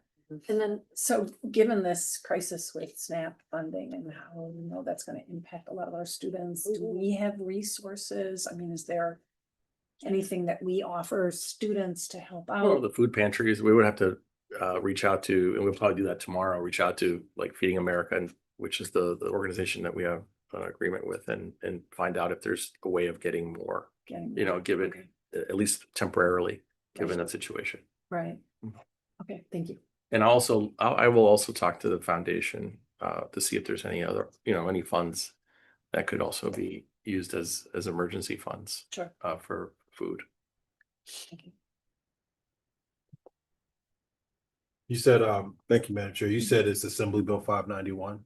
And then, so given this crisis with SNAP funding and how we know that's going to impact a lot of our students, do we have resources? I mean, is there anything that we offer students to help Well, out? the food pantries, we would have to reach out to, and we'll probably do that tomorrow, reach out to like Feeding America, and which is the organization that we have an agreement with, and find out if there's a way of getting more, you know, give it at least temporarily, given that situation. Right. Okay, thank you. And I will also talk to the foundation to see if there's any other, you know, any funds that could also be used as emergency funds. Sure. For food. Thank you. You said, thank you, Madam Chair. You said it's Assembly Bill 591.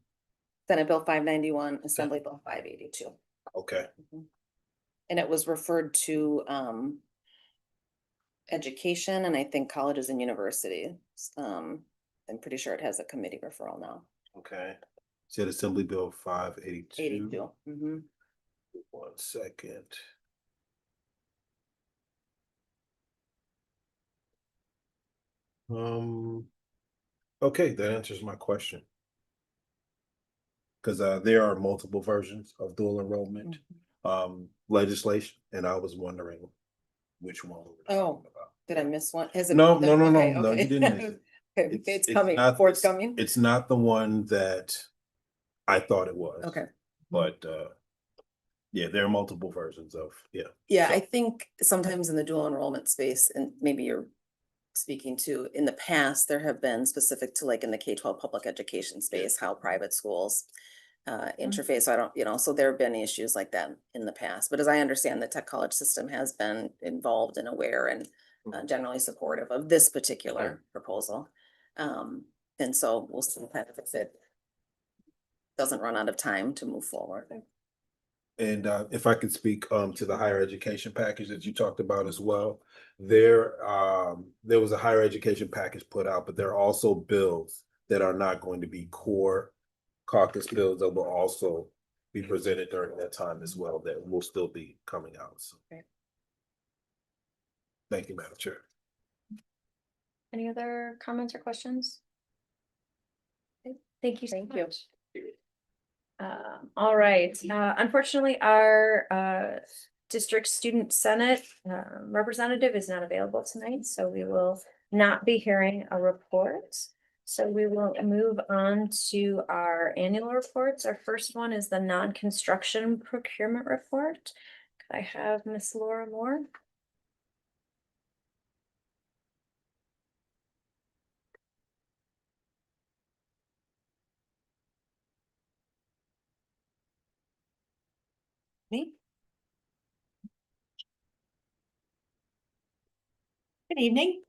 Senate Bill 591, Assembly Bill 582. Okay. And it was referred to education and I think colleges and universities. I'm pretty sure it has a committee referral now. Okay. Said Assembly Bill 582. 82. 1 second. Okay, that answers my question. Because there are multiple versions of dual enrollment legislation, and I was wondering which one we were talking about. Did I miss one? No, Okay, no, you didn't miss it. It's coming, not- forthcoming. It's not the one that I thought it was. Okay. But yeah, there are multiple versions of, Yeah, So- I think sometimes in the dual enrollment space, and maybe you're speaking to, in the past, there have been specific to like in the K-12 public education space, how private schools interface. I don't, you know, so there have been issues like that in the past. But as I understand, the tech college system has been involved and aware and generally supportive of this particular proposal. And so we'll see if it doesn't run out of time to move forward. And if I could speak to the higher education package that you talked about as well, there was a higher education package put out, but there are also bills that are not going to be core caucus bills that will also be presented during that time as well, that will still be coming out. So. Okay. Thank you, Madam Chair. Any other comments or questions? Okay, thank you. Thank you. All right, unfortunately, our district student senate representative is not available tonight, so we will not be hearing a report. So we will move on to our annual reports. Our first one is the non-construction procurement report. Could I have Miss Laura Moore? Me? Good evening.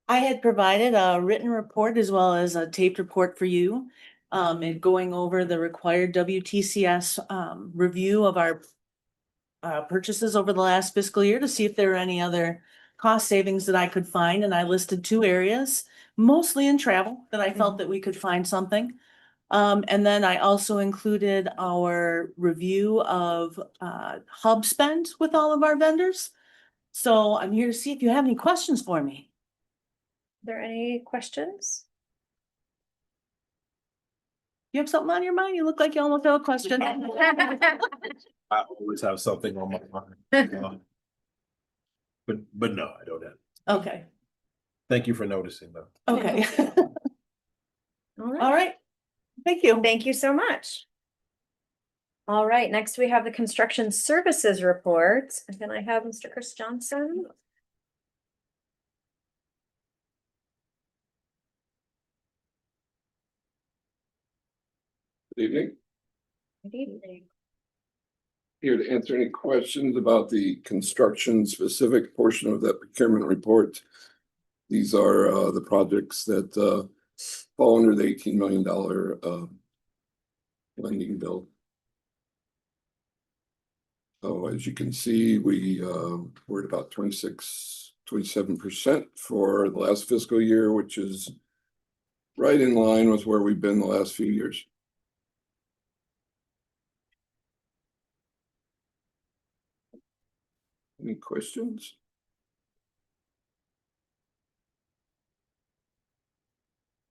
I had provided a written report as well as a taped report for you. And going over the required WTCS review of our purchases over the last fiscal year to see if there are any other cost savings that I could find. And I listed 2 areas, mostly in travel, that I felt that we could find something. And then I also included our review of hub spend with all of our vendors. So I'm here to see if you have any questions for me. Are there any questions? You have something on your mind? You look like you almost have a question. I always have something on my mind. But no, I don't have. Okay. Thank you for noticing though. Okay. All All right. Thank you. Thank you so much. All right, next we have the construction services report. And can I have Mr. Chris Johnson? Good evening. Good evening. Here to answer any questions about the construction specific portion of that procurement report. These are the projects that fall under the $18 million lending bill. So as you can see, we're at about 27% for the last fiscal year, which is right in line with where we've been the last few years. Any questions?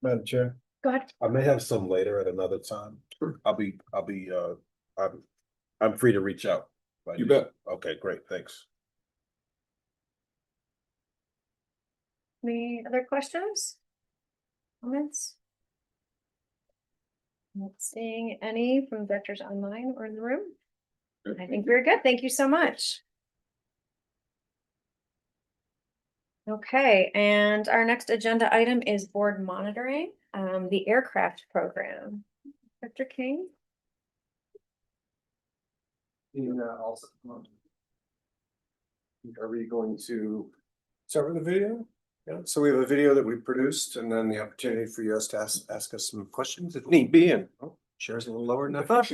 Madam Chair, Go ahead. I may have some later at another time. Sure. I'm free to reach out. You bet. Okay, great, thanks. Any other questions? Comments? Not seeing any from directors online or in the room. I think we're good. Thank you so much. Okay, and our next agenda item is board monitoring, the aircraft program. Dr. King? Also, are we going to start with the video? Yeah, so we have a video that we produced and then the opportunity for you guys to ask us some questions if need be, and shares a little lower than I thought.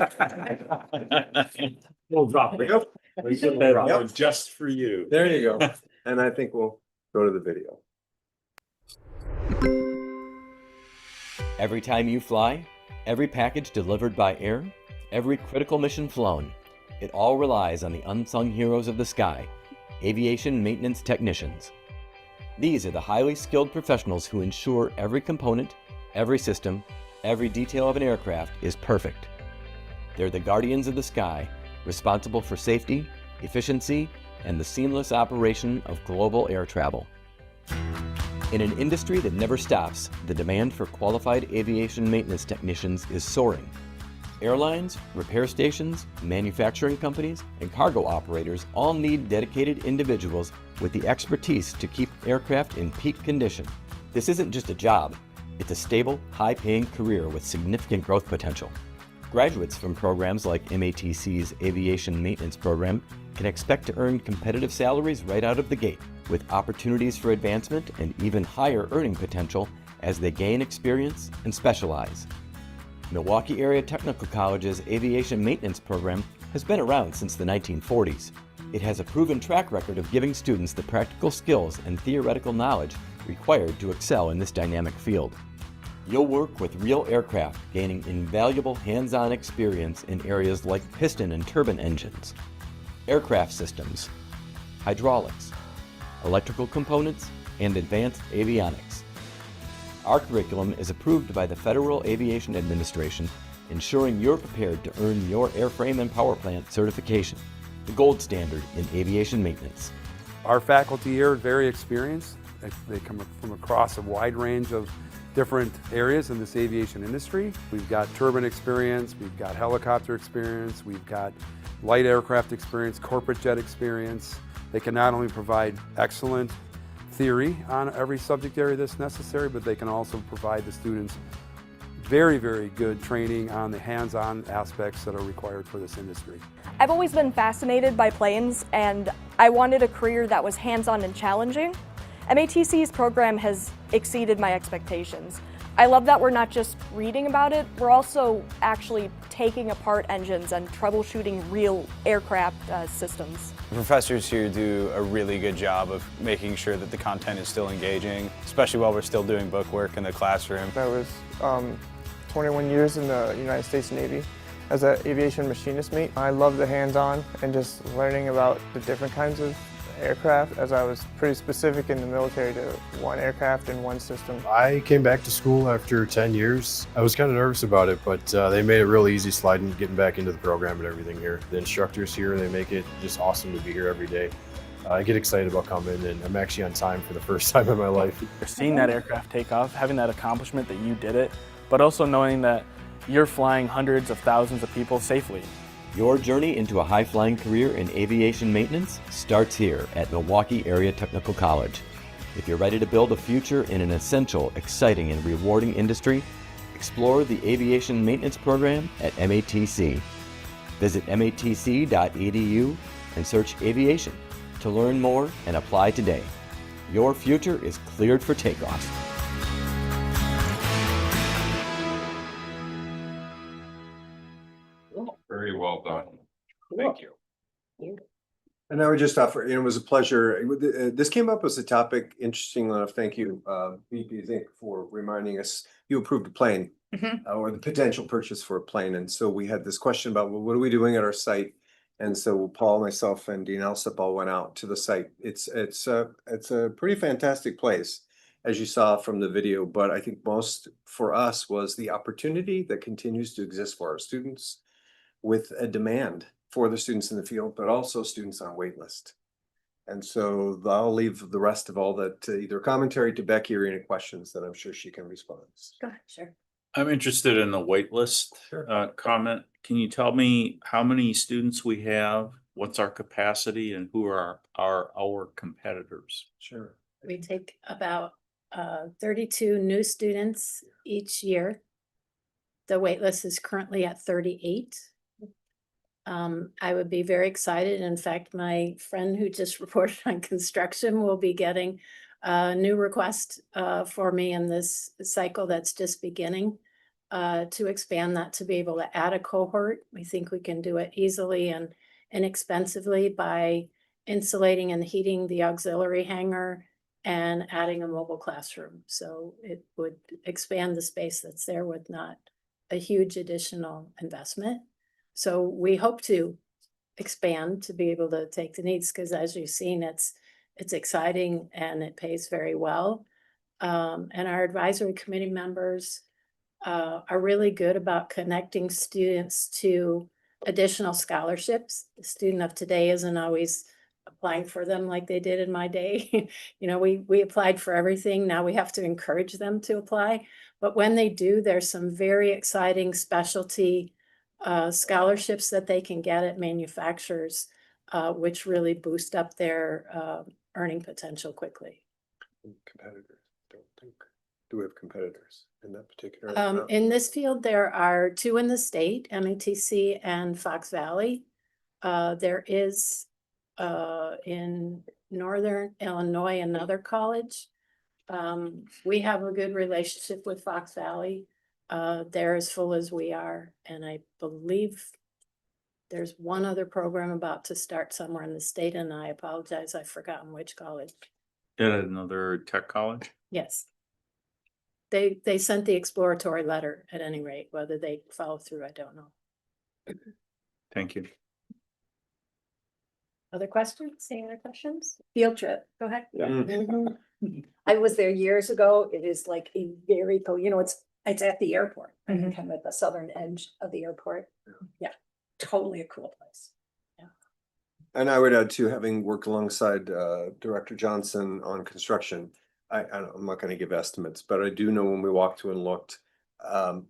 We'll drop it. Yep. Just for you. There you go. And I think we'll go to the video. Every time you fly, every package delivered by air, every critical mission flown, it all relies on the unsung heroes of the sky, aviation maintenance technicians. These are the highly skilled professionals who ensure every component, every system, every detail of an aircraft is perfect. They're the guardians of the sky, responsible for safety, efficiency, and the seamless operation of global air travel. In an industry that never stops, the demand for qualified aviation maintenance technicians is soaring. Airlines, repair stations, manufacturing companies, and cargo operators all need dedicated individuals with the expertise to keep aircraft in peak condition. This isn't just a job, it's a stable, high-paying career with significant growth potential. Graduates from programs like MATC's Aviation Maintenance Program can expect to earn competitive salaries right out of the gate, with opportunities for advancement and even higher earning potential as they gain experience and specialize. Milwaukee Area Technical College's Aviation Maintenance Program has been around since the 1940s. It has a proven track record of giving students the practical skills and theoretical knowledge required to excel in this dynamic field. You'll work with real aircraft, gaining invaluable hands-on experience in areas like piston and turbine engines, aircraft systems, hydraulics, electrical components, and advanced avionics. Our curriculum is approved by the Federal Aviation Administration, ensuring you're prepared to earn your airframe and power plant certification, the gold standard in aviation maintenance. Our faculty here are very experienced. They come from across a wide range of different areas in this aviation industry. We've got turbine experience, we've got helicopter experience, we've got light aircraft experience, corporate jet experience. They can not only provide excellent theory on every subject area that's necessary, but they can also provide the students very, very good training on the hands-on aspects that are required for this industry. I've always been fascinated by planes, and I wanted a career that was hands-on and challenging. MATC's program has exceeded my expectations. I love that we're not just reading about it, we're also actually taking apart engines and troubleshooting real aircraft systems. The professors here do a really good job of making sure that the content is still engaging, especially while we're still doing book work in the classroom. I was 21 years in the United States Navy as an aviation machinist mate. I love the hands-on and just learning about the different kinds of aircraft, as I was pretty specific in the military to one aircraft and one system. I came back to school after 10 years. I was kind of nervous about it, but they made it real easy sliding, getting back into the program and everything here. The instructors here, they make it just awesome to be here every day. I get excited about coming, and I'm actually on time for the first time in my life. Seeing that aircraft take off, having that accomplishment that you did it, but also knowing that you're flying hundreds of thousands of people safely. Your journey into a high-flying career in aviation maintenance starts here at Milwaukee Area Technical College. If you're ready to build a future in an essential, exciting, and rewarding industry, explore the Aviation Maintenance Program at MATC. Visit matc.edu and search aviation to learn more and apply today. Your future is cleared for takeoff. Very well done. Thank you. And I would just offer, it was a pleasure. This came up as a topic, interesting enough. Thank you, VP, for reminding us. You approved a plane or the potential purchase for a plane. And so we had this question about, well, what are we doing at our site? And so Paul, myself, and Dean Alsop all went out to the site. It's a pretty fantastic place, as you saw from the video. But I think most for us was the opportunity that continues to exist for our students, with a demand for the students in the field, but also students on wait list. And so I'll leave the rest of all that either commentary to Becky or any questions that I'm sure she can respond. Go ahead, sure. I'm interested in the wait list comment. Can you tell me how many students we have? What's our capacity and who are our competitors? Sure. We take about 32 new students each year. The wait list is currently at 38. I would be very excited. In fact, my friend who just reported on construction will be getting a new request for me in this cycle that's just beginning to expand that to be able to add a cohort. We think we can do it easily and inexpensively by insulating and heating the auxiliary hangar and adding a mobile classroom. So it would expand the space that's there with not a huge additional investment. So we hope to expand to be able to take the needs, because as you've seen, it's exciting and it pays very well. And our advisory committee members are really good about connecting students to additional scholarships. The student of today isn't always applying for them like they did in my day. We applied for everything. Now we have to encourage them to apply. But when they do, there's some very exciting specialty scholarships that they can get at manufacturers, which really boost up their earning potential quickly. Competitors, don't think. do we have competitors in that particular? In this field, there are two in the state, MATC and Fox Valley. There is in Northern Illinois, another college. We have a good relationship with Fox Valley. They're as full as we are, and I believe there's one other program about to start somewhere in the state, and I apologize, I've forgotten which college. At another tech college? Yes. They sent the exploratory letter at any rate. Whether they follow through, I don't know. Thank you. Other questions? Any other questions? Field trip. Go ahead. I was there years ago. It is like a very cool, you know, it's at the airport, Mhm. kind of at the southern edge of the airport. Yeah, totally a cool place. And I would add to, having worked alongside Director Johnson on construction, I'm not going to give estimates, but I do know when we walked through and looked,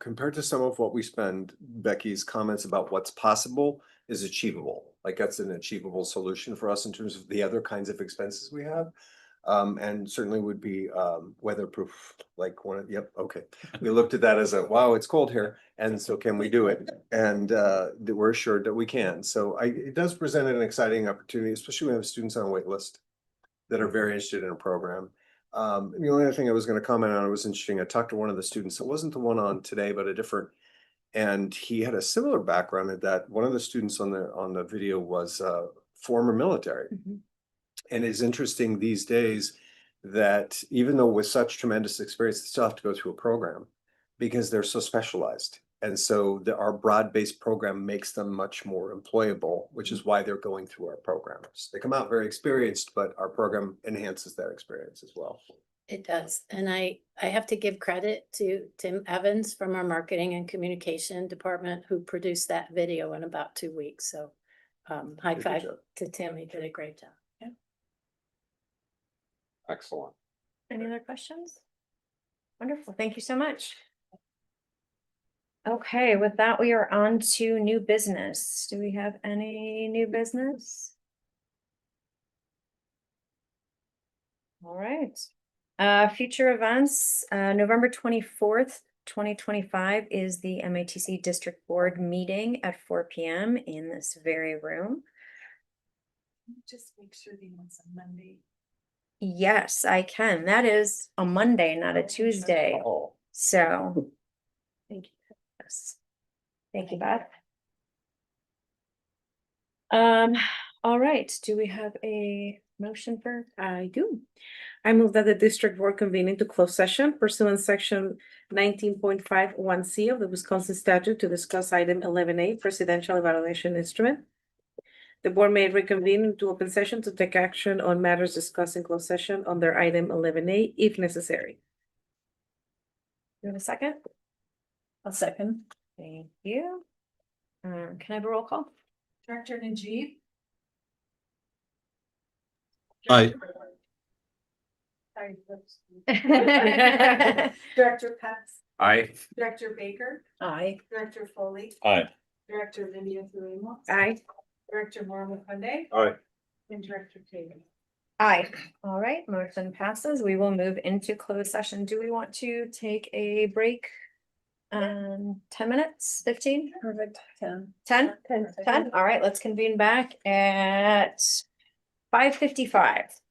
compared to some of what we spend, Becky's comments about what's possible is achievable. Like that's an achievable solution for us in terms of the other kinds of expenses we have. And certainly would be weatherproof, like yep, okay. We looked at that as wow, it's cold here, and so can we do it? And that we're assured that we can. So it does present an exciting opportunity, especially when we have students on a wait list that are very interested in a program. The only other thing I was going to comment on, it was interesting. I talked to one of the students. It wasn't the one on today, but a different. And he had a similar background in that one of the students on the video was former military. And it's interesting these days that even though with such tremendous experience, they still have to go through a program because they're so specialized. And so our broad-based program makes them much more employable, which is why they're going through our programs. They come out very experienced, but our program enhances that experience as well. It does. And I have to give credit to Tim Evans from our marketing and communication department who produced that video in about 2 weeks. So high Good five job. to Tim. He did a great job. Yeah. Excellent. Any other questions? Wonderful. Thank you so much. Okay, with that, we are on to new business. Do we have any new business? All right. Future events, November 24th, 2025 is the MATC District Board meeting at 4 p.m. in this very room. Just make sure the one's on Monday. Yes, I can. That is a Monday, not a Tuesday. So. Thank you. Yes. Thank you, Beth. All right. Do we have a motion for? I do. I move that the district board convene into closed session pursuant section 19.51C of the Wisconsin statute to discuss item 11A, presidential evaluation instrument. The board may reconvene into open session to take action on matters discussed in closed session under item 11A if necessary. You have a second? A second. Thank you. Can I have a roll call? Director Najib. Aye. Sorry. Director Pets. Aye. Director Baker. Aye. Director Foley. Aye. Director Lydia Ramos. Aye. Director Moore Funday. Aye. And Director Taylor. Aye. All right, motion passes. We will move into closed session. Do we want to take a break? 10 minutes, 15? Perfect. 10. 10? 10. 10? All right, let's convene back at 5:55.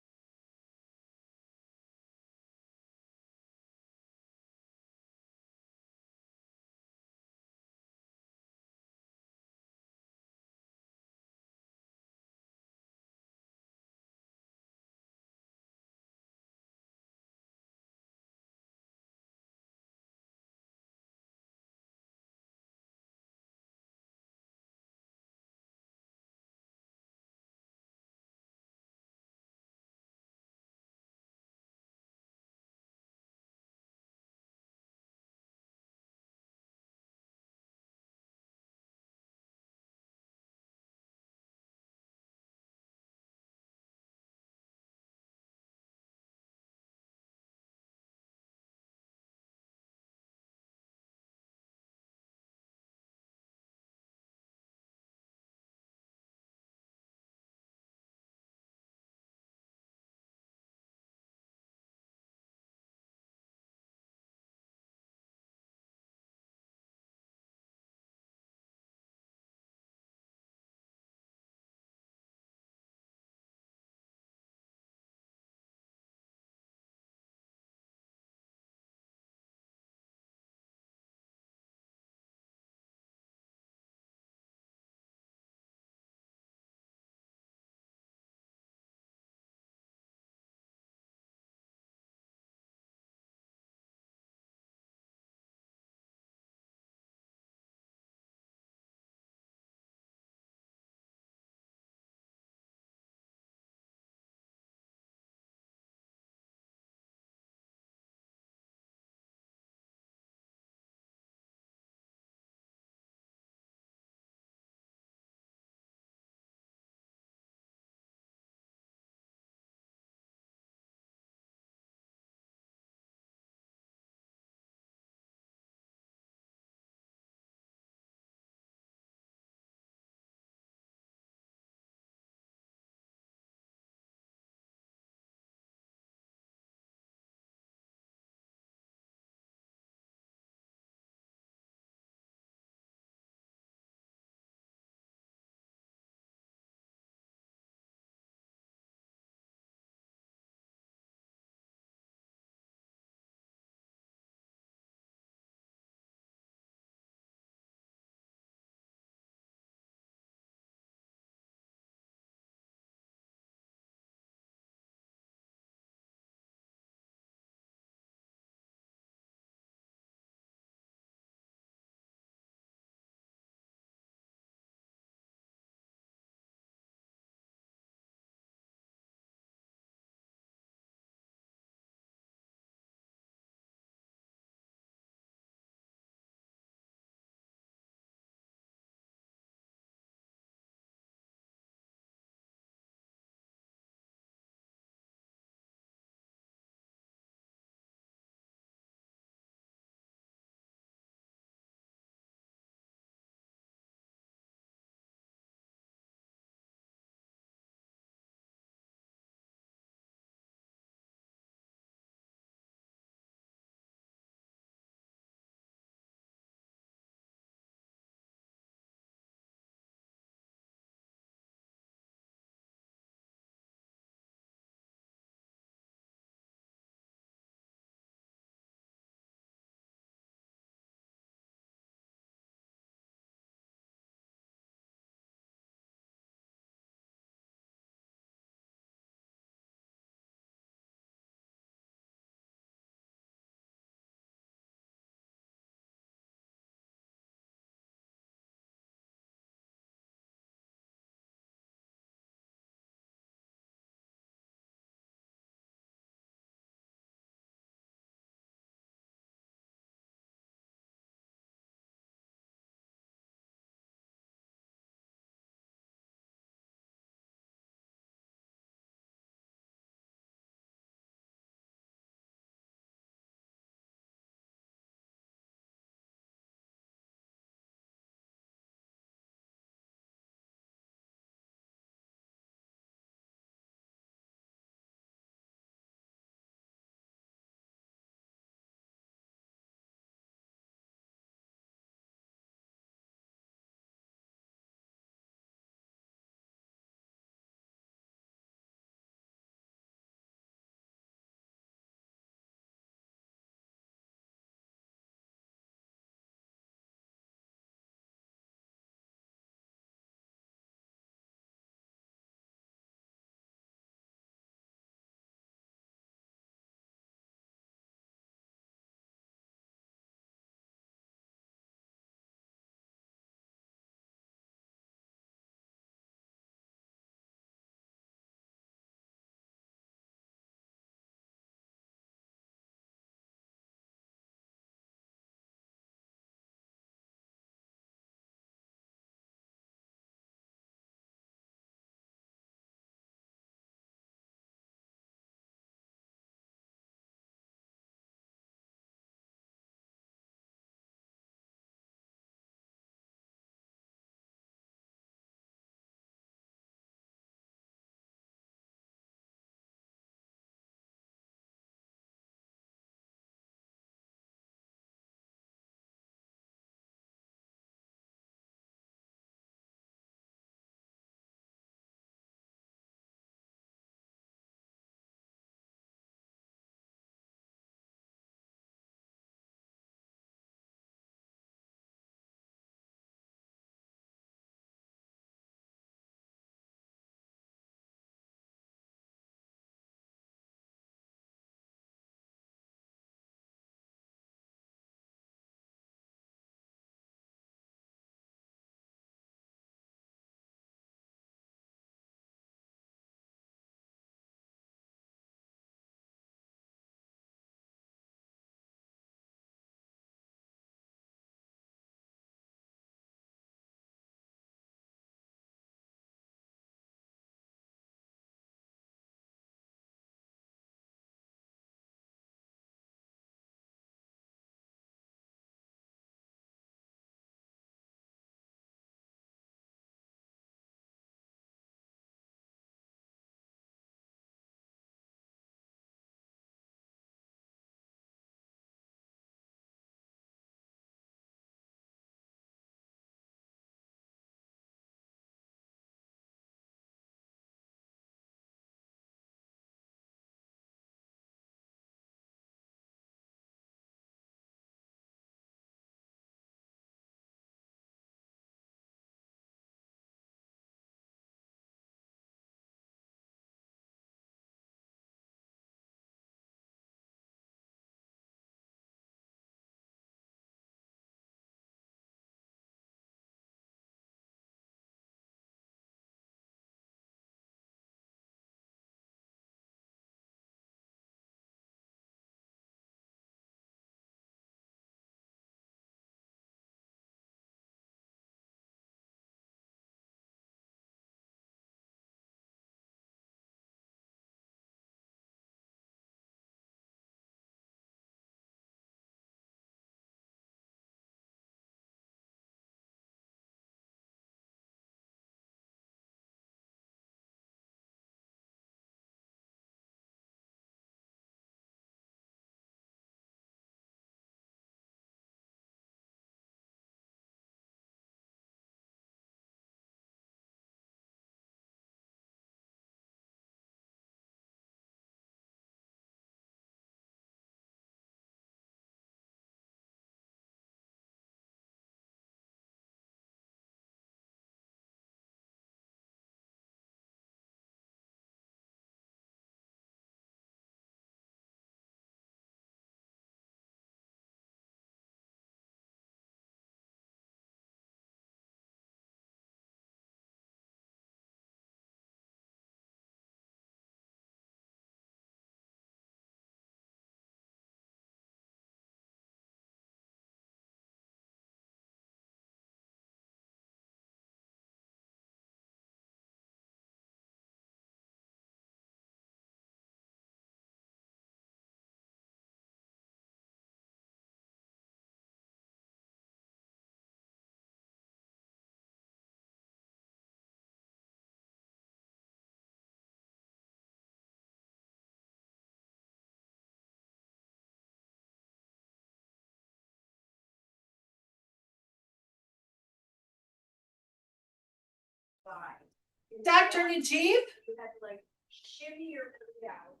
Dr. Najib? You had to like shimmy your way out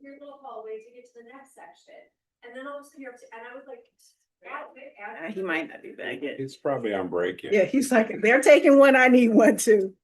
your little hallway to get to the next section. And then all of a sudden you're up to, and I was like, He might not be back yet. It's probably on break. Yeah, he's like, they're taking one, I need one too.